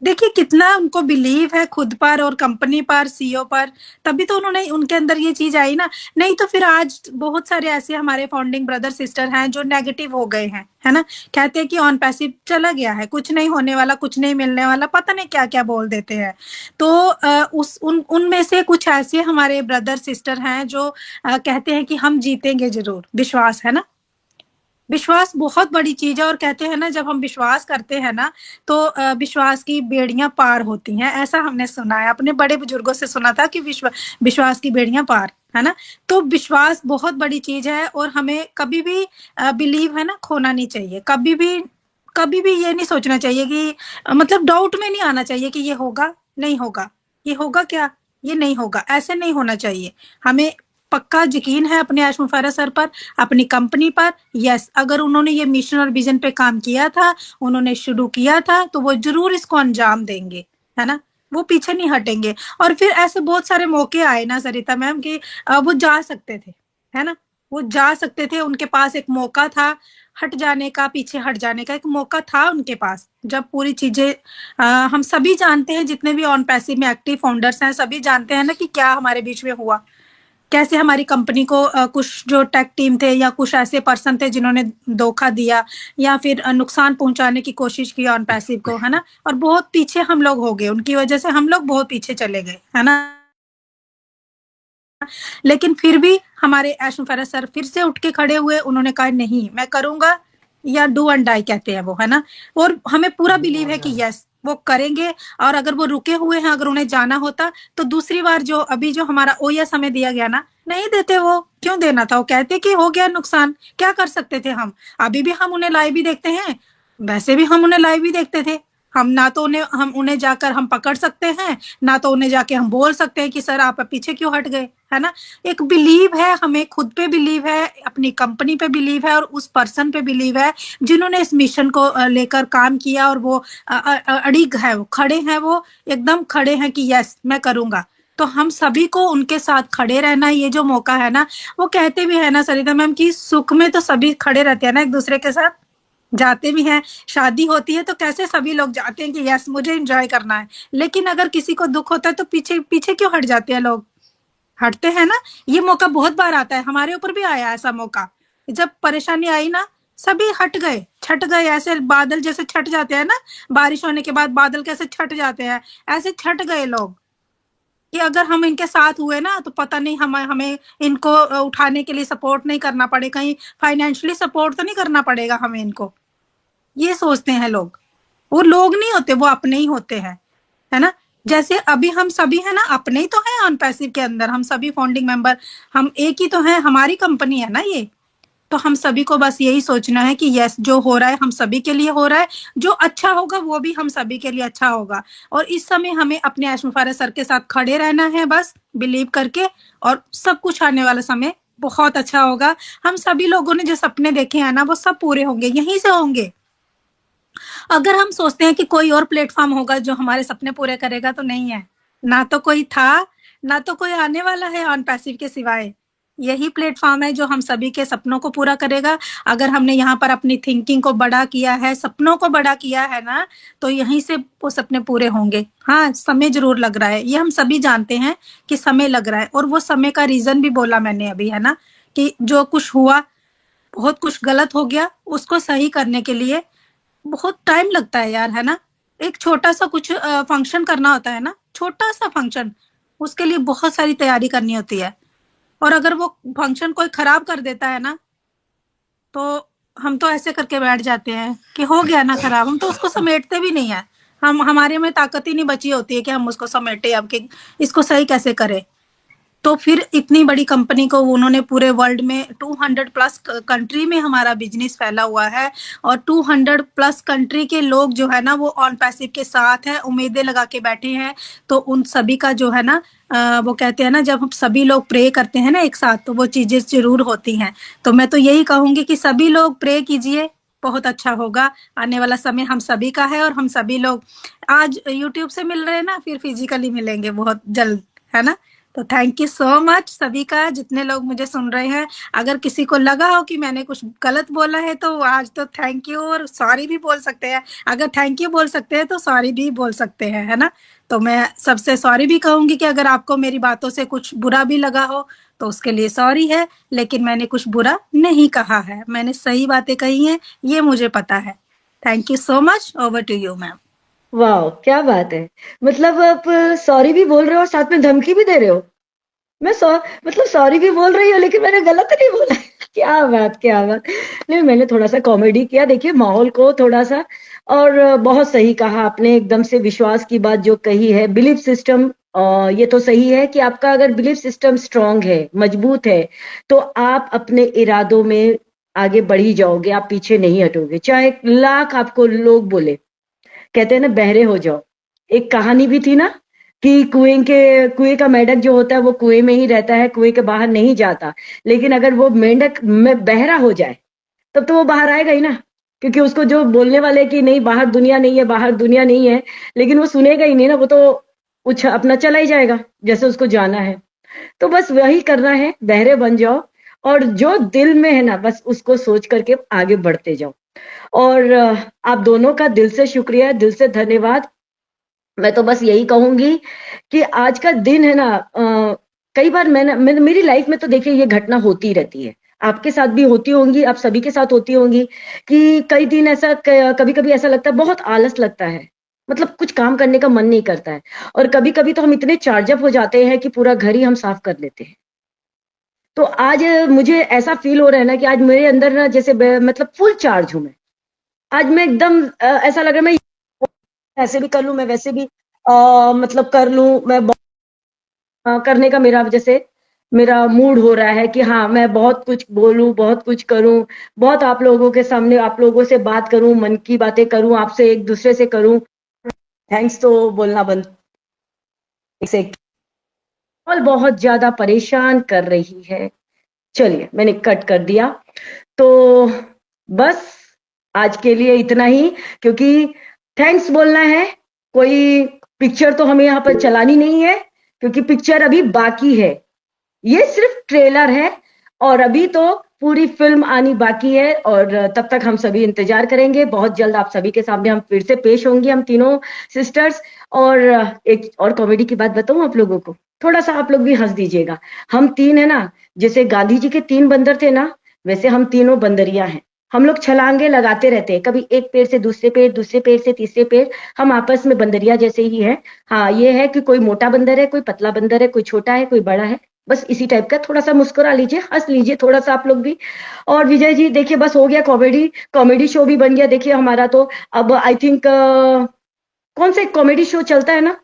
Speaker 2: देखिए कितना उनको बिलीव है खुद पर और कंपनी पर, सीईओ पर, तभी तो उन्होंने उनके अंदर ये चीज आई ना। नहीं तो फिर आज बहुत सारे ऐसे हमारे फाउंडिंग ब्रदर सिस्टर हैं जो नेगेटिव हो गए हैं, है ना, कहते हैं कि ऑन पैसिव चला गया है, कुछ नहीं होने वाला, कुछ नहीं मिलने वाला, पता नहीं क्या क्या बोल देते हैं। तो उनमें से कुछ ऐसे हमारे ब्रदर सिस्टर हैं जो कहते हैं कि हम जीतेंगे जरूर, विश्वास है ना, विश्वास बहुत बड़ी चीज है। और कहते हैं ना जब हम विश्वास करते हैं ना तो विश्वास की बेड़ियां पार होती हैं, ऐसा हमने सुना है, अपने बड़े बुजुर्गों से सुना था कि विश्वास की बेड़ियां पार, है ना। तो विश्वास बहुत बड़ी चीज है और हमें कभी भी बिलीव है ना खोना नहीं चाहिए, कभी भी ये नहीं सोचना चाहिए कि मतलब डाउट में नहीं आना चाहिए कि ये होगा नहीं होगा, ये होगा क्या, ये नहीं होगा, ऐसे नहीं होना चाहिए। हमें पक्का यकीन है अपने आयश मुफारा सर पर, अपनी कंपनी पर। यस, अगर उन्होंने ये मिशन और विजन पे काम किया था, उन्होंने शुरू किया था, तो वो जरूर इसको अंजाम देंगे, है ना, वो पीछे नहीं हटेंगे। और फिर ऐसे बहुत सारे मौके आए ना सरिता मैम कि वो जा सकते थे, है ना, वो जा सकते थे, उनके पास एक मौका था हट जाने का, पीछे हट जाने का एक मौका था उनके पास। जब पूरी चीजें हम सभी जानते हैं, जितने भी ऑन पैसिव में एक्टिव फाउंडर्स हैं सभी जानते हैं ना कि क्या हमारे बीच में हुआ, कैसे हमारी कंपनी को कुछ जो टेक टीम थे या कुछ ऐसे पर्सन थे जिन्होंने धोखा दिया या फिर नुकसान पहुंचाने की कोशिश की ऑन पैसिव को, है ना। और बहुत पीछे हम लोग हो गए, उनकी वजह से हम लोग बहुत पीछे चले गए, है ना। लेकिन फिर भी हमारे ऐश मुफर्रह सर फिर से उठ के खड़े हुए, उन्होंने कहा नहीं मैं करूंगा, या डू एंड डाई कहते हैं वो, है ना। और हमें पूरा बिलीव है कि यस वो करेंगे। और अगर वो रुके हुए हैं, अगर उन्हें जाना होता तो दूसरी बार जो अभी जो हमारा ओएस हमें दिया गया ना, नहीं देते, वो क्यों देना था, वो कहते कि हो गया नुकसान, क्या कर सकते थे हम। अभी भी हम उन्हें लाइव भी देखते हैं, वैसे भी हम उन्हें लाइव भी देखते थे। हम ना तो उन्हें जाकर हम पकड़ सकते हैं, ना तो उन्हें जाके हम बोल सकते हैं कि सर आप पीछे क्यों हट गए, है ना। एक बिलीव है, हमें खुद पे बिलीव है, अपनी कंपनी पे बिलीव है और उस पर्सन पे बिलीव है जिन्होंने इस मिशन को लेकर काम किया। और वो अड़िग है, वो खड़े हैं, वो एकदम खड़े हैं कि यस मैं करूंगा। तो हम सभी को उनके साथ खड़े रहना, ये जो मौका है ना, वो कहते भी है ना सरिता मैम कि सुख में तो सभी खड़े रहते हैं ना, एक दूसरे के साथ जाते भी हैं। शादी होती है तो कैसे सभी लोग जाते हैं कि यस मुझे एंजॉय करना है, लेकिन अगर किसी को दुख होता है तो पीछे पीछे क्यों हट जाते हैं लोग, हटते हैं ना। ये मौका बहुत बार आता है, हमारे ऊपर भी आया ऐसा मौका, जब परेशानी आई ना सभी हट गए, छट गए, ऐसे बादल जैसे छट जाते हैं ना, बारिश होने के बाद बादल कैसे छट जाते हैं, ऐसे छट गए लोग कि अगर हम इनके साथ हुए ना तो पता नहीं हमें इनको उठाने के लिए सपोर्ट नहीं करना पड़े, कहीं फाइनेंशियली सपोर्ट तो नहीं करना पड़ेगा हमें इनको, ये सोचते हैं लोग। वो लोग नहीं होते, वो अपने ही होते हैं, है ना। जैसे अभी हम सभी है ना अपने ही तो हैं ऑन पैसिव के अंदर, हम सभी फाउंडिंग मेंबर, हम एक ही तो हैं, हमारी कंपनी है ना ये। तो हम सभी को बस यही सोचना है कि यस जो हो रहा है हम सभी के लिए हो रहा है, जो अच्छा होगा वो भी हम सभी के लिए अच्छा होगा। और इस समय हमें अपने ऐश मुफारा सर के साथ खड़े रहना है बस बिलीव करके, और सब कुछ आने वाला समय बहुत अच्छा होगा। हम सभी लोगों ने जो सपने देखे हैं ना वो सब पूरे होंगे, यहीं से होंगे। अगर हम सोचते हैं कि कोई और प्लेटफॉर्म होगा जो हमारे सपने पूरे करेगा, तो नहीं है, ना तो कोई था ना तो कोई आने वाला है ऑन पैसिव के सिवाय। यही प्लेटफॉर्म है जो हम सभी के सपनों को पूरा करेगा। अगर हमने यहाँ पर अपनी थिंकिंग को बड़ा किया है, सपनों को बड़ा किया है ना, तो यहीं से वो सपने पूरे होंगे। हाँ समय जरूर लग रहा है, ये हम सभी जानते हैं कि समय लग रहा है, और वो समय का रीजन भी बोला मैंने अभी, है ना, कि जो कुछ हुआ बहुत कुछ गलत हो गया, उसको सही करने के लिए बहुत टाइम लगता है यार, है ना। एक छोटा सा कुछ फंक्शन करना होता है ना, छोटा सा फंक्शन, उसके लिए बहुत सारी तैयारी करनी होती है। और अगर वो फंक्शन कोई खराब कर देता है ना, तो हम तो ऐसे करके बैठ जाते हैं कि हो गया ना खराब, हम तो उसको समेटते भी नहीं है, हम हमारे में ताकत ही नहीं बची होती है कि हम उसको समेटे, अब कि इसको सही कैसे करें। तो फिर इतनी बड़ी कंपनी को उन्होंने पूरे वर्ल्ड में 200 प्लस कंट्री में हमारा बिजनेस फैला हुआ है, और 200 प्लस कंट्री के लोग जो है ना वो ऑन पैसिव के साथ है, उम्मीदें लगा के बैठे हैं। तो उन सभी का जो है ना वो कहते हैं ना, जब हम सभी लोग प्रे करते हैं ना एक साथ, तो वो चीजें जरूर होती हैं। तो मैं तो यही कहूंगी कि सभी लोग प्रे कीजिए, बहुत अच्छा होगा। आने वाला समय हम सभी का है, और हम सभी लोग आज यूट्यूब से मिल रहे हैं ना, फिर फिजिकली मिलेंगे बहुत जल्द, है ना। तो थैंक यू सो मच सभी का, जितने लोग मुझे सुन रहे हैं। अगर किसी को लगा हो कि मैंने कुछ गलत बोला है तो आज तो थैंक यू और सॉरी भी बोल सकते हैं। अगर थैंक यू बोल सकते हैं तो सॉरी भी बोल सकते हैं, है ना। तो मैं सबसे सॉरी भी कहूंगी कि अगर आपको मेरी बातों से कुछ बुरा भी लगा हो तो उसके लिए सॉरी है, लेकिन मैंने कुछ बुरा नहीं कहा है, मैंने सही बातें कही हैं, ये मुझे पता है। Thank you so much. Over to you ma'am.
Speaker 1: वाह, क्या बात है। मतलब आप सॉरी भी बोल रहे हो और साथ में धमकी भी दे रहे हो। मैं मतलब सॉरी भी बोल रही हूँ लेकिन मैंने गलत नहीं बोला। क्या बात, क्या बात। नहीं, मैंने थोड़ा सा कॉमेडी किया, देखिए माहौल को थोड़ा सा। और बहुत सही कहा आपने, एकदम से विश्वास की बात जो कही है, बिलीफ सिस्टम। ये तो सही है कि आपका अगर बिलीफ सिस्टम स्ट्रांग है, मजबूत है, तो आप अपने इरादों में आगे बढ़ ही जाओगे, आप पीछे नहीं हटोगे, चाहे लाख आपको लोग बोले। कहते हैं ना, बहरे हो जाओ। एक कहानी भी थी ना कि कुएं का मेंढक जो होता है वो कुएं में ही रहता है, कुएं के बाहर नहीं जाता। लेकिन अगर वो मेंढक में बहरा हो जाए तब तो वो बाहर आएगा ही ना, क्योंकि उसको जो बोलने वाले कि नहीं बाहर दुनिया नहीं है, बाहर दुनिया नहीं है, लेकिन वो सुनेगा ही नहीं ना, वो तो अपना चला ही जाएगा जैसे उसको जाना है। तो बस वही करना है, बहरे बन जाओ और जो दिल में है ना बस उसको सोच करके आगे बढ़ते जाओ। और आप दोनों का दिल से शुक्रिया, दिल से धन्यवाद। मैं तो बस यही कहूंगी कि आज का दिन है ना, कई बार मेरी लाइफ में तो देखिए ये घटना होती रहती है, आपके साथ भी होती होंगी, आप सभी के साथ होती होंगी कि कई दिन ऐसा, कभी कभी ऐसा लगता है, बहुत आलस लगता है, मतलब कुछ काम करने का मन नहीं करता है। और कभी कभी तो हम इतने चार्जअप हो जाते हैं कि पूरा घर ही हम साफ कर लेते हैं। तो आज मुझे ऐसा फील हो रहा है ना कि आज मेरे अंदर ना जैसे मतलब फुल चार्ज हूं मैं। आज मैं एकदम ऐसा लग रहा है मैं ऐसे भी कर लूं, मैं वैसे भी मतलब कर लूं, मैं करने का मेरा जैसे मेरा मूड हो रहा है कि हाँ मैं बहुत कुछ बोलूं, बहुत कुछ करूं, बहुत आप लोगों के सामने आप लोगों से बात करूं, मन की बातें करूं, आपसे एक दूसरे से करूं। थैंक्स तो बोलना बंद से और बहुत ज्यादा परेशान कर रही है। चलिए मैंने कट कर दिया। तो बस आज के लिए इतना ही, क्योंकि थैंक्स बोलना है, कोई पिक्चर तो हमें यहाँ पर चलानी नहीं है, क्योंकि पिक्चर अभी बाकी है, ये सिर्फ ट्रेलर है और अभी तो पूरी फिल्म आनी बाकी है। और तब तक हम सभी इंतजार करेंगे, बहुत जल्द आप सभी के सामने हम फिर से पेश होंगे, हम तीनों सिस्टर्स। और एक और कॉमेडी की बात बताऊं आप लोगों को, थोड़ा सा आप लोग भी हंस दीजिएगा। हम तीन है ना, जैसे गांधी जी के 3 बंदर थे ना, वैसे हम तीनों बंदरिया हैं। हम लोग छलांगे लगाते रहते हैं, कभी एक पेड़ से दूसरे पेड़, दूसरे पेड़ से तीसरे पेड़, हम आपस में बंदरिया जैसे ही है। हाँ ये है कि कोई मोटा बंदर है, कोई पतला बंदर है, कोई छोटा है, कोई बड़ा है, बस इसी टाइप का। थोड़ा सा मुस्कुरा लीजिए, हंस लीजिए थोड़ा सा आप लोग भी। और विजय जी देखिए बस हो गया, कॉमेडी कॉमेडी शो भी बन गया देखिए हमारा। तो अब आई थिंक कौन सा कॉमेडी शो चलता है ना,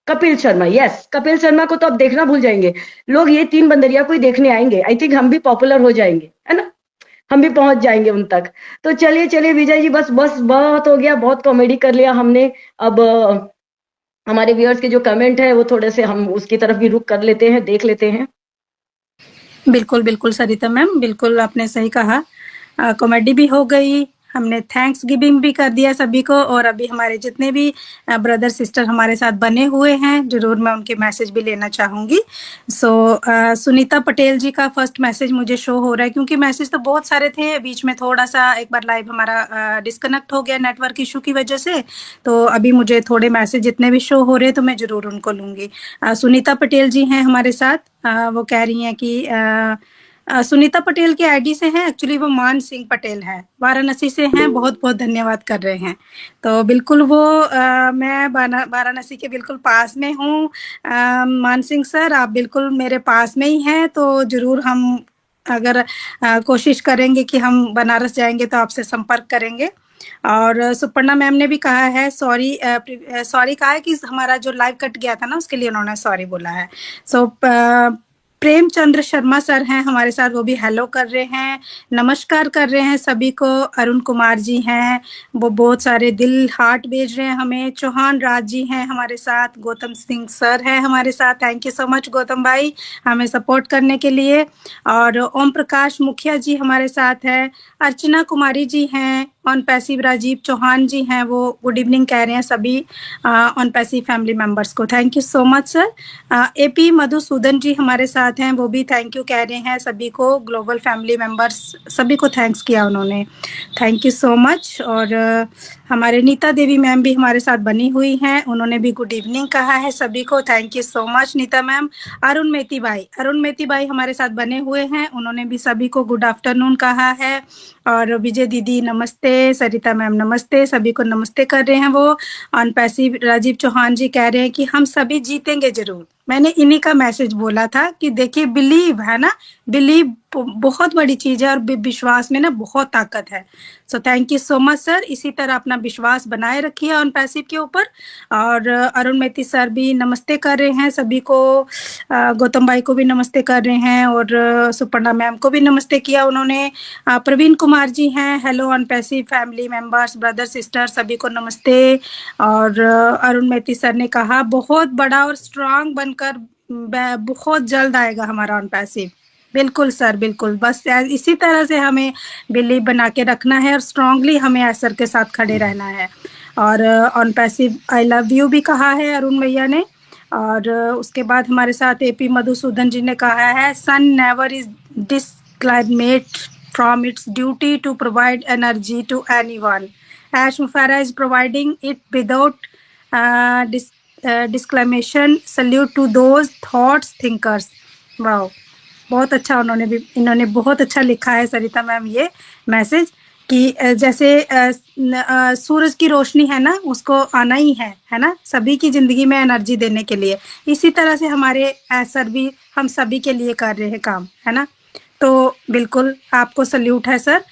Speaker 1: कपिल शर्मा। यस, कपिल शर्मा को तो अब देखना भूल जाएंगे लोग, ये 3 बंदरिया को ही देखने आएंगे। आई थिंक हम भी पॉपुलर हो जाएंगे, है ना, हम भी पहुंच जाएंगे उन तक। तो चलिए चलिए विजय जी, बस बस बहुत हो गया, बहुत कॉमेडी कर लिया हमने। अब हमारे व्यूअर्स के जो कमेंट है वो थोड़े से हम उसकी तरफ भी रुक कर लेते हैं, देख लेते हैं।
Speaker 2: बिल्कुल बिल्कुल सरिता मैम, बिल्कुल आपने सही कहा। कॉमेडी भी हो गई, हमने थैंक्स गिविंग भी कर दिया सभी को, और अभी हमारे जितने भी ब्रदर सिस्टर हमारे साथ बने हुए हैं, जरूर मैं उनके मैसेज भी लेना चाहूंगी। सुनीता पटेल जी का फर्स्ट मैसेज मुझे शो हो रहा है, क्योंकि मैसेज तो बहुत सारे थे, बीच में थोड़ा सा एक बार लाइव हमारा डिस्कनेक्ट हो गया नेटवर्क इशू की वजह से। तो अभी मुझे थोड़े मैसेज जितने भी शो हो रहे हैं तो मैं जरूर उनको लूंगी। सुनीता पटेल जी हैं हमारे साथ, वो कह रही हैं कि सुनीता पटेल की आईडी से हैं, एक्चुअली वो मान सिंह पटेल है, वाराणसी से हैं, बहुत बहुत धन्यवाद कर रहे हैं। तो बिल्कुल वो मैं वाराणसी के बिल्कुल पास में हूँ। मान सिंह सर आप बिल्कुल मेरे पास में ही हैं, तो जरूर हम अगर कोशिश करेंगे कि हम बनारस जाएंगे तो आपसे संपर्क करेंगे। और सुपर्णा मैम ने भी कहा है सॉरी कहा है कि हमारा जो लाइव कट गया था ना उसके लिए उन्होंने सॉरी बोला है। सो प्रेमचंद्र शर्मा सर हैं हमारे साथ, वो भी हेलो कर रहे हैं, नमस्कार कर रहे हैं सभी को। अरुण कुमार जी हैं, वो बहुत सारे दिल हार्ट भेज रहे हैं हमें। चौहान राज जी हैं हमारे साथ, गौतम सिंह सर हैं हमारे साथ, thank you so much Gautam भाई हमें सपोर्ट करने के लिए। और ओम प्रकाश मुखिया जी हमारे साथ है, अर्चना कुमारी जी हैं, ऑन पैसिव राजीव चौहान जी हैं, वो गुड इवनिंग कह रहे हैं सभी ऑन पैसिव फैमिली मेंबर्स को, thank you so much sir. AP Madhusudan ji हमारे साथ हैं, वो भी थैंक यू कह रहे हैं सभी को, ग्लोबल फैमिली मेंबर्स सभी को थैंक्स किया उन्होंने, थैंक यू सो मच। और हमारे नीता देवी मैम भी हमारे साथ बनी हुई हैं, उन्होंने भी गुड इवनिंग कहा है सभी को, thank you so much Neeta ma'am. Arun Meti भाई हमारे साथ बने हुए हैं, उन्होंने भी सभी को गुड आफ्टरनून कहा है। और विजय दीदी नमस्ते, सरिता मैम नमस्ते, सभी को नमस्ते कर रहे हैं वो। ऑन पैसिव राजीव चौहान जी कह रहे हैं कि हम सभी जीतेंगे जरूर। मैंने इन्हीं का मैसेज बोला था कि देखिए बिलीव है ना, बिलीव बहुत बड़ी चीज है और विश्वास में ना बहुत ताकत है। सो thank you so much sir, इसी तरह अपना विश्वास बनाए रखिए ऑन पैसिव के ऊपर। और अरुण मेती सर भी नमस्ते कर रहे हैं सभी को, गौतम भाई को भी नमस्ते कर रहे हैं, और सुपर्णा मैम को भी नमस्ते किया उन्होंने। प्रवीण कुमार जी हैं, hello on passive family members, brother sister सभी को नमस्ते। और अरुण मेती सर ने कहा बहुत बड़ा और स्ट्रांग बनकर बहुत जल्द आएगा हमारा ऑन पैसिव। बिल्कुल सर, बिल्कुल, बस इसी तरह से हमें बिलीव बना के रखना है और स्ट्रांगली हमें असर के साथ खड़े रहना है। और on passive I love you भी कहा है अरुण भैया ने। और उसके बाद हमारे साथ एपी मधुसूदन जी ने कहा है सन नेवर इज डिस्क्लाइमेट from its duty to provide energy to anyone. Ash Mufara is providing it without disclamation. Salute to those thoughts thinkers. Wow, बहुत अच्छा इन्होंने बहुत अच्छा लिखा है सरिता मैम ये मैसेज कि जैसे सूरज की रोशनी है ना, उसको आना ही है ना, सभी की जिंदगी में एनर्जी देने के लिए, इसी तरह से हमारे सर भी हम सभी के लिए कर रहे हैं काम, है ना। तो बिल्कुल आपको सल्यूट है सर।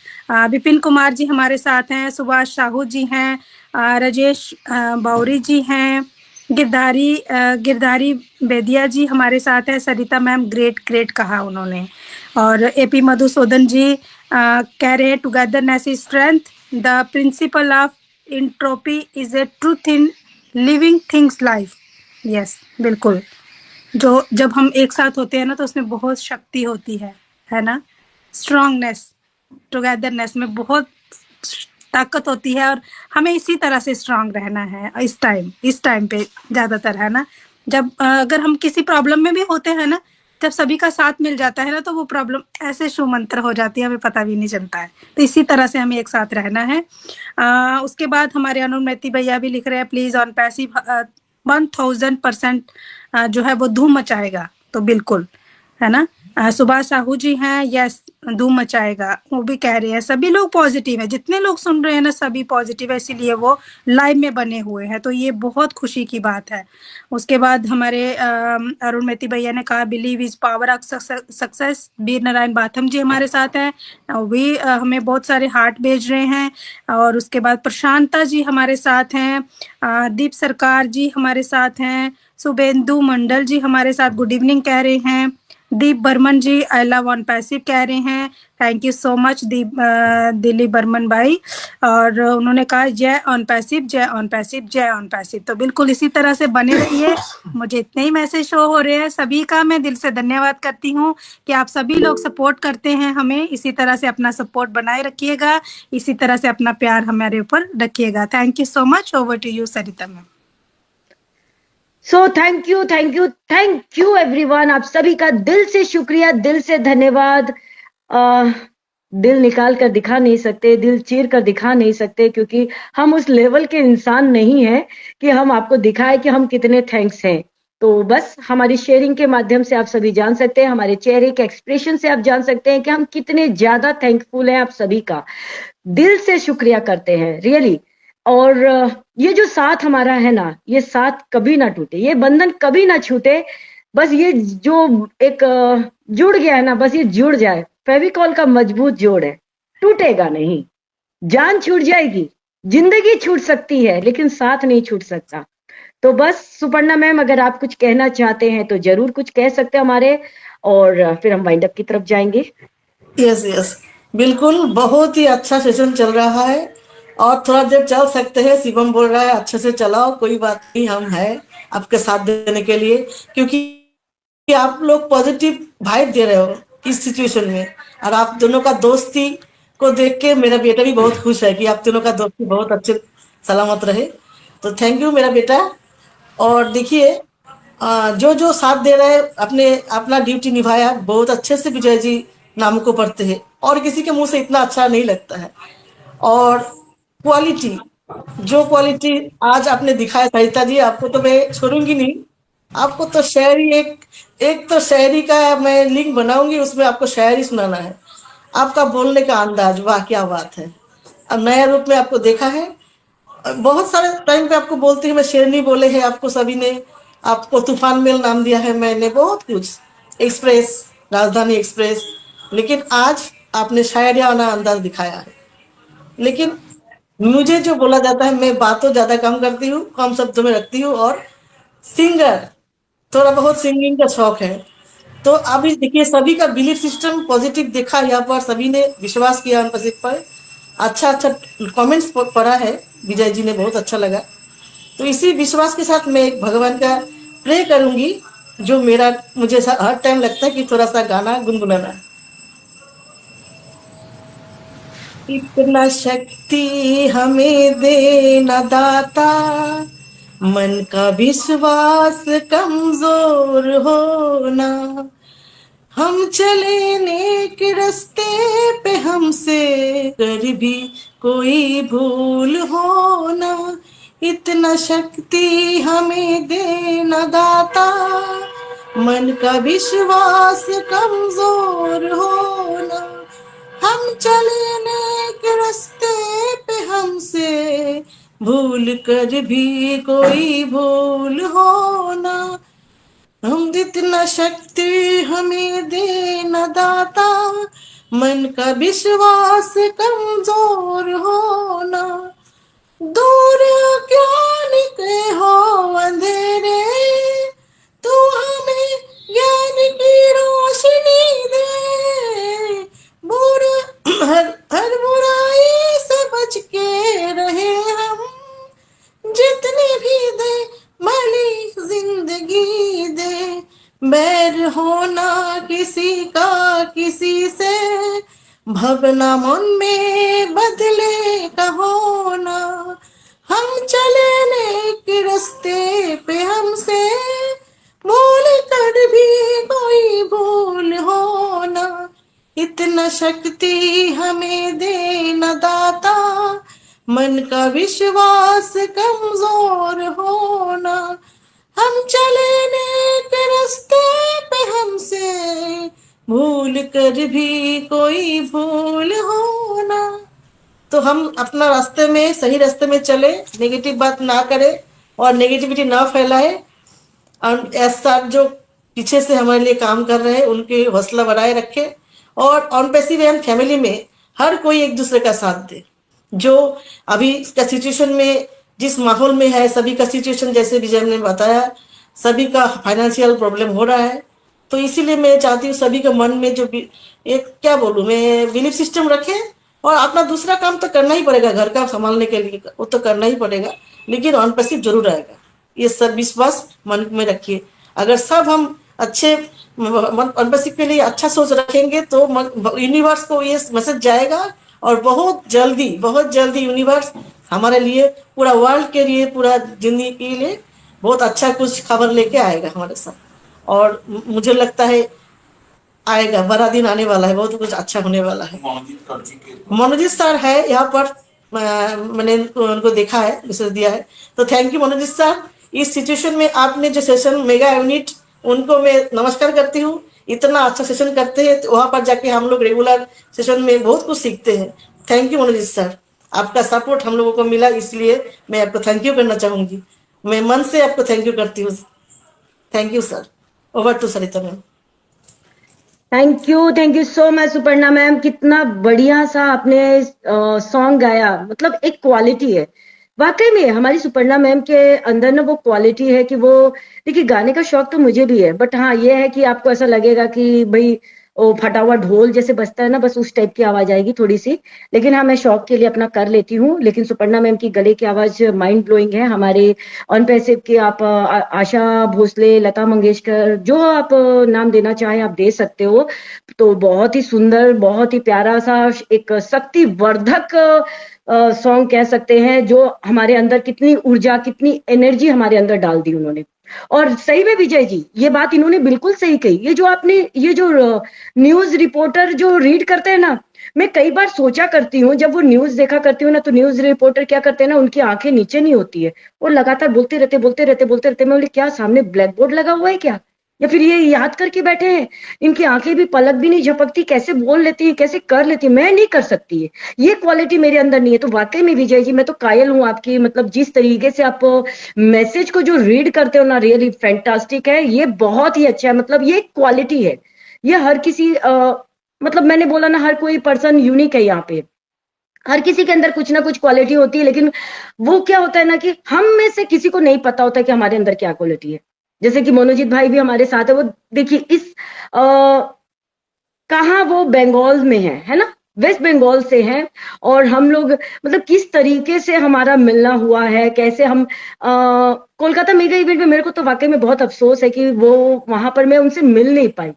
Speaker 2: विपिन कुमार जी हमारे साथ हैं, सुभाष साहू जी हैं, राजेश बाउरी जी हैं, गिरधारी बेदिया जी हमारे साथ है, सरिता मैम ग्रेट कहा उन्होंने। और एपी मधुसूदन जी कह रहे हैं togetherness is strength, the principle of entropy is a truth in living things life. Yes बिल्कुल, जो जब हम एक साथ होते हैं ना तो उसमें बहुत शक्ति होती है ना, स्ट्रांगनेस, टुगेदरनेस में बहुत ताकत होती है, और हमें इसी तरह से स्ट्रांग रहना है इस टाइम पे ज्यादातर, है ना। जब अगर हम किसी प्रॉब्लम में भी होते हैं ना, जब सभी का साथ मिल जाता है ना, तो वो प्रॉब्लम ऐसे शुमंत्र हो जाती है, हमें पता भी नहीं चलता है। तो इसी तरह से हमें एक साथ रहना है। उसके बाद हमारे अनुमेति भैया भी लिख रहे हैं प्लीज ऑन पैसिव 1000% जो है वो धूम मचाएगा, तो बिल्कुल, है ना। सुभाष साहू जी हैं, यस धूम मचाएगा, वो भी कह रहे हैं। सभी लोग पॉजिटिव है, जितने लोग सुन रहे हैं ना सभी पॉजिटिव है, इसीलिए वो लाइव में बने हुए हैं, तो ये बहुत खुशी की बात है। उसके बाद हमारे अरुण मेती भैया ने कहा believe is power of success. Veer Narayan Batham ji हमारे साथ हैं, भी हमें बहुत सारे हार्ट भेज रहे हैं। और उसके बाद प्रशांता जी हमारे साथ हैं, दीप सरकार जी हमारे साथ हैं, शुभेंदु मंडल जी हमारे साथ गुड इवनिंग कह रहे हैं, Deep Barman ji I love on passive कह रहे हैं, thank you so much Dilip Barman भाई। और उन्होंने कहा जय ऑन पैसिव, जय ऑन पैसिव, जय ऑन पैसिव। तो बिल्कुल इसी तरह से बने रहिए। मुझे इतने ही मैसेज शो हो रहे हैं, सभी का मैं दिल से धन्यवाद करती हूँ कि आप सभी लोग सपोर्ट करते हैं हमें। इसी तरह से अपना सपोर्ट बनाए रखिएगा, इसी तरह से अपना प्यार हमारे ऊपर रखिएगा। Thank you so much, over to you Sarita ma'am.
Speaker 1: So thank you everyone, आप सभी का दिल से शुक्रिया, दिल से धन्यवाद। दिल निकाल कर दिखा नहीं सकते, दिल चीर कर दिखा नहीं सकते, क्योंकि हम उस लेवल के इंसान नहीं हैं कि हम आपको दिखाएं कि हम कितने थैंक्स हैं। तो बस हमारी शेयरिंग के माध्यम से आप सभी जान सकते हैं, हमारे चेहरे के एक्सप्रेशन से आप जान सकते हैं कि हम कितने ज्यादा थैंकफुल हैं। आप सभी का दिल से शुक्रिया करते हैं, रियली। और ये जो साथ हमारा है ना, ये साथ कभी ना टूटे, ये बंधन कभी ना छूटे। बस ये जो एक जुड़ गया है ना, बस ये जुड़ जाए, फेविकॉल का मजबूत जोड़ है, टूटेगा नहीं। जान छूट जाएगी जिंदगी छूट सकती है लेकिन साथ नहीं छूट सकता। तो बस सुपर्णा मैम, अगर आप कुछ कहना चाहते हैं तो जरूर कुछ कह सकते हैं हमारे, और फिर हम वाइंड अप की तरफ जाएंगे।
Speaker 3: यस यस, बिल्कुल, बहुत ही अच्छा सेशन चल रहा है और थोड़ा देर चल सकते हैं। शिवम बोल रहा है अच्छे से चलाओ, कोई बात नहीं, हम है आपके साथ देने के लिए, क्योंकि आप लोग पॉजिटिव वाइब दे रहे हो इस सिचुएशन में। और आप दोनों का दोस्ती को देख के मेरा बेटा भी बहुत खुश है कि आप दोनों का दोस्ती बहुत अच्छे सलामत रहे। तो थैंक यू मेरा बेटा। और देखिए, जो जो साथ दे रहे हैं, अपने अपना ड्यूटी निभाया बहुत अच्छे से। विजय जी नाम को पढ़ते हैं और किसी के मुंह से इतना अच्छा नहीं लगता है। और क्वालिटी, जो क्वालिटी आज आपने दिखाया सरिता जी, आपको तो मैं छोड़ूंगी नहीं। आपको तो शायरी एक एक तो शायरी का मैं लिंक बनाऊंगी, उसमें आपको शायरी सुनाना है। आपका बोलने का अंदाज, वाह क्या बात है। अब नया रूप में आपको देखा है। बहुत सारे टाइम पे आपको बोलती हूँ मैं, शेरनी बोले हैं आपको सभी ने, आपको तूफान मेल नाम दिया है मैंने, बहुत कुछ, एक्सप्रेस, राजधानी एक्सप्रेस। लेकिन आज आपने शायरियाना अंदाज दिखाया है। लेकिन मुझे जो बोला जाता है, मैं बातों ज्यादा कम करती हूँ, कम शब्दों में रखती हूँ। और सिंगर, थोड़ा बहुत सिंगिंग का शौक है। तो अभी देखिए, सभी का बिलीफ सिस्टम पॉजिटिव देखा, यहाँ पर सभी ने विश्वास किया अनपसित पर। अच्छा अच्छा कमेंट्स पढ़ा है, विजय जी ने बहुत अच्छा लगा। तो इसी विश्वास के साथ मैं एक भगवान का प्रे करूंगी, जो मेरा मुझे हर टाइम लगता है कि थोड़ा सा गाना गुनगुनाना है। इतना शक्ति हमें देना दाता, मन का विश्वास कमजोर होना। हम चले नेक रास्ते पे, हमसे कर भी कोई भूल होना। इतना शक्ति हमें देना दाता, मन का विश्वास कमजोर होना। हम चले नेक रास्ते पे, हमसे भूल कर भी कोई भूल होना। हम इतना शक्ति हमें देना दाता, मन का विश्वास कमजोर होना। दूर क्या निकले हो अंधेरे, तू हमें ज्ञान की रोशनी दे। बुरा हर बुराई से बच के रहे हम, जितने भी दे भली जिंदगी दे। बैर होना किसी का किसी से, भवना मन में बदले का होना। हम चले नेक रास्ते पे, हमसे भूल कर भी कोई भूल होना। इतना शक्ति हमें देना दाता, मन का विश्वास कमजोर होना। हम चले नेक रास्ते पे, हमसे भूल कर भी कोई भूल होना। तो हम अपना रास्ते में, सही रास्ते में चले, नेगेटिव बात ना करें और नेगेटिविटी ना फैलाए। और ऐसा जो पीछे से हमारे लिए काम कर रहे हैं, उनकी हौसला बढ़ाए रखे। और ऑन पैसिव एंड फैमिली में हर कोई एक दूसरे का साथ दे। जो अभी का सिचुएशन में, जिस माहौल में है, सभी का सिचुएशन जैसे विजय ने बताया, सभी का फाइनेंशियल प्रॉब्लम हो रहा है। तो इसीलिए मैं चाहती हूँ सभी के मन में जो एक, क्या बोलूँ मैं, बिलीफ सिस्टम रखे। और अपना दूसरा काम तो करना ही पड़ेगा, घर का संभालने के लिए वो तो करना ही पड़ेगा, लेकिन ऑन पैसिव जरूर आएगा। ये सब विश्वास मन में रखिए। अगर सब हम अच्छे ऑन पैसिव के लिए अच्छा सोच रखेंगे तो यूनिवर्स को ये मैसेज जाएगा। और बहुत जल्दी यूनिवर्स हमारे लिए, पूरा वर्ल्ड के लिए, पूरा जिंदगी के लिए बहुत अच्छा कुछ खबर लेके आएगा हमारे साथ। और मुझे लगता है आएगा, बड़ा दिन आने वाला है, बहुत कुछ अच्छा होने वाला है। मनोजीत सर है यहाँ पर, मैंने उनको देखा है, मैसेज दिया है। तो थैंक यू मनोजीत सर। इस सिचुएशन में आपने जो सेशन, मेगा यूनिट, उनको मैं नमस्कार करती हूँ। इतना अच्छा सेशन करते हैं, तो वहां पर जाके हम लोग रेगुलर सेशन में बहुत कुछ सीखते हैं। थैंक यू मनोजीत सर, आपका सपोर्ट हम लोगों को मिला, इसलिए मैं आपको थैंक यू करना चाहूंगी। मैं मन से आपको थैंक यू करती हूँ। Thank you sir. Over to Sarita ma'am.
Speaker 1: Thank you so much Suparna ma'am, कितना बढ़िया सा आपने सॉन्ग गाया, मतलब एक क्वालिटी है वाकई में हमारी सुपर्णा मैम के अंदर ना, वो क्वालिटी है कि वो, देखिए गाने का शौक तो मुझे भी है, बट हाँ ये है कि आपको ऐसा लगेगा कि भाई वो फटा हुआ ढोल जैसे बजता है ना, बस उस टाइप की आवाज आएगी थोड़ी सी, लेकिन हाँ मैं शौक के लिए अपना कर लेती हूँ। लेकिन सुपर्णा मैम की गले की आवाज माइंड ब्लोइंग है। हमारे ऑन पैसिव के आप आशा भोसले, लता मंगेशकर, जो आप नाम देना चाहे आप दे सकते हो, तो बहुत ही सुंदर, बहुत ही प्यारा सा एक शक्तिवर्धक सॉन्ग कह सकते हैं, जो हमारे अंदर कितनी ऊर्जा, कितनी एनर्जी हमारे अंदर डाल दी उन्होंने। और सही में विजय जी, ये बात इन्होंने बिल्कुल सही कही। ये जो आपने, ये जो न्यूज रिपोर्टर जो रीड करते हैं ना, मैं कई बार सोचा करती हूँ, जब वो न्यूज देखा करती हूँ ना, तो न्यूज रिपोर्टर क्या करते हैं ना, उनकी आंखें नीचे नहीं होती है, वो लगातार बोलते रहते बोलते रहते बोलते रहते। मैं बोली क्या सामने ब्लैक बोर्ड लगा हुआ है क्या, या फिर ये याद करके बैठे हैं, इनकी आंखें भी पलक भी नहीं झपकती, कैसे बोल लेती है, कैसे कर लेती है, मैं नहीं कर सकती है, ये क्वालिटी मेरे अंदर नहीं है। तो वाकई में विजय जी, मैं तो कायल हूँ आपकी, मतलब जिस तरीके से आप मैसेज को जो रीड करते हो ना, रियली फैंटास्टिक है, ये बहुत ही अच्छा है, मतलब ये क्वालिटी है। ये हर किसी मतलब मैंने बोला ना, हर कोई पर्सन यूनिक है यहाँ पे, हर किसी के अंदर कुछ ना कुछ क्वालिटी होती है, लेकिन वो क्या होता है ना कि हम में से किसी को नहीं पता होता कि हमारे अंदर क्या क्वालिटी है। जैसे कि मनोजीत भाई भी हमारे साथ है, वो देखिए इस कहाँ वो बंगाल में है ना, वेस्ट बंगाल से हैं, और हम लोग मतलब किस तरीके से हमारा मिलना हुआ है, कैसे हम कोलकाता मेगा इवेंट में, मेरे को तो वाकई में बहुत अफसोस है कि वो वहां पर मैं उनसे मिल नहीं पाई।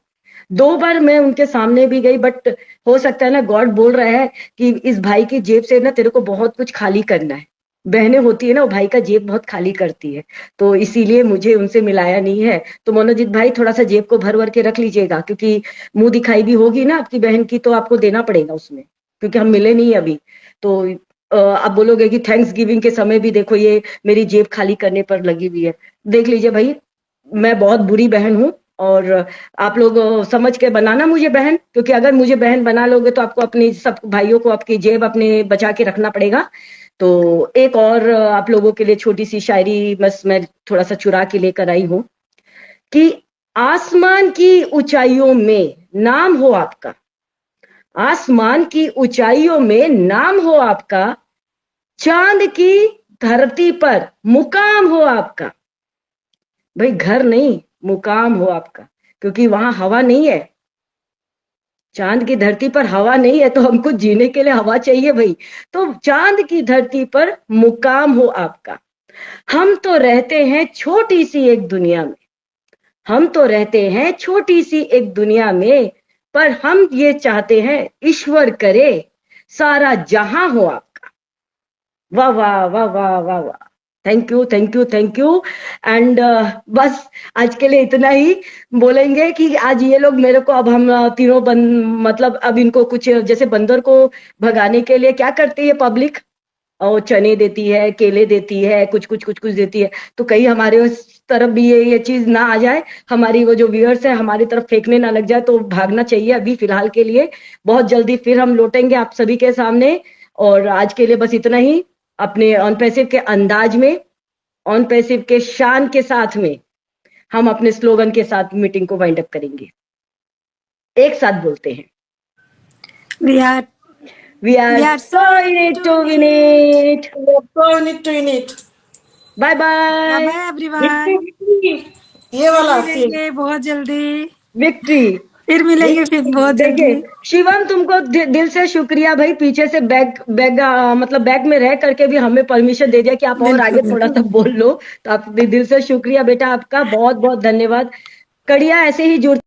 Speaker 1: 2 बार मैं उनके सामने भी गई, बट हो सकता है ना, गॉड बोल रहा है कि इस भाई की जेब से ना तेरे को बहुत कुछ खाली करना है। बहनें होती है ना, वो भाई का जेब बहुत खाली करती है, तो इसीलिए मुझे उनसे मिलाया नहीं है। तो मनोजीत भाई थोड़ा सा जेब को भर भर के रख लीजिएगा, क्योंकि मुंह दिखाई भी होगी ना आपकी बहन की, तो आपको देना पड़ेगा उसमें, क्योंकि हम मिले नहीं अभी। तो आप बोलोगे कि थैंक्स गिविंग के समय भी देखो ये मेरी जेब खाली करने पर लगी हुई है। देख लीजिए भाई, मैं बहुत बुरी बहन हूँ, और आप लोग समझ के बनाना मुझे बहन, क्योंकि अगर मुझे बहन बना लोगे तो आपको अपनी सब भाइयों को आपकी जेब अपने बचा के रखना पड़ेगा। तो एक और आप लोगों के लिए छोटी सी शायरी बस मैं थोड़ा सा चुरा के लेकर आई हूँ, कि आसमान की ऊंचाइयों में नाम हो आपका, आसमान की ऊंचाइयों में नाम हो आपका, चांद की धरती पर मुकाम हो आपका। भाई घर नहीं, मुकाम हो आपका, क्योंकि वहां हवा नहीं है, चांद की धरती पर हवा नहीं है, तो हमको जीने के लिए हवा चाहिए भाई। तो चांद की धरती पर मुकाम हो आपका। हम तो रहते हैं छोटी सी एक दुनिया में, हम तो रहते हैं छोटी सी एक दुनिया में, पर हम ये चाहते हैं ईश्वर करे सारा जहां हो आपका। वाह वाह वाह वाह वाह वाह, thank you thank you thank you. And बस आज के लिए इतना ही बोलेंगे कि आज ये लोग मेरे को, अब हम तीनों मतलब अब इनको कुछ, जैसे बंदर को भगाने के लिए क्या करती है पब्लिक, और चने देती है, केले देती है, कुछ देती है, तो कहीं हमारे उस तरफ भी ये चीज ना आ जाए, हमारी वो जो व्यूअर्स है हमारी तरफ फेंकने ना लग जाए, तो भागना चाहिए अभी फिलहाल के लिए। बहुत जल्दी फिर हम लौटेंगे आप सभी के सामने, और आज के लिए बस इतना ही। अपने ऑन पैसिव के अंदाज में, ऑन पैसिव के शान के साथ में, हम अपने स्लोगन के साथ मीटिंग को वाइंड अप करेंगे। एक साथ बोलते हैं,
Speaker 2: We are
Speaker 1: so in it to win it.
Speaker 3: So in it to win it.
Speaker 1: Bye bye.
Speaker 2: Bye everyone.
Speaker 3: ये वाला
Speaker 2: मिलेंगे बहुत जल्दी,
Speaker 1: विक्ट्री।
Speaker 2: फिर मिलेंगे फिर बहुत जल्दी।
Speaker 1: देखिए शिवम, तुमको दिल से शुक्रिया भाई, पीछे से बैग मतलब बैग में रह करके भी हमें परमिशन दे दिया कि आप और आगे थोड़ा सा बोल लो, तो आप दिल से शुक्रिया बेटा आपका, बहुत बहुत धन्यवाद। कड़िया ऐसे ही जुड़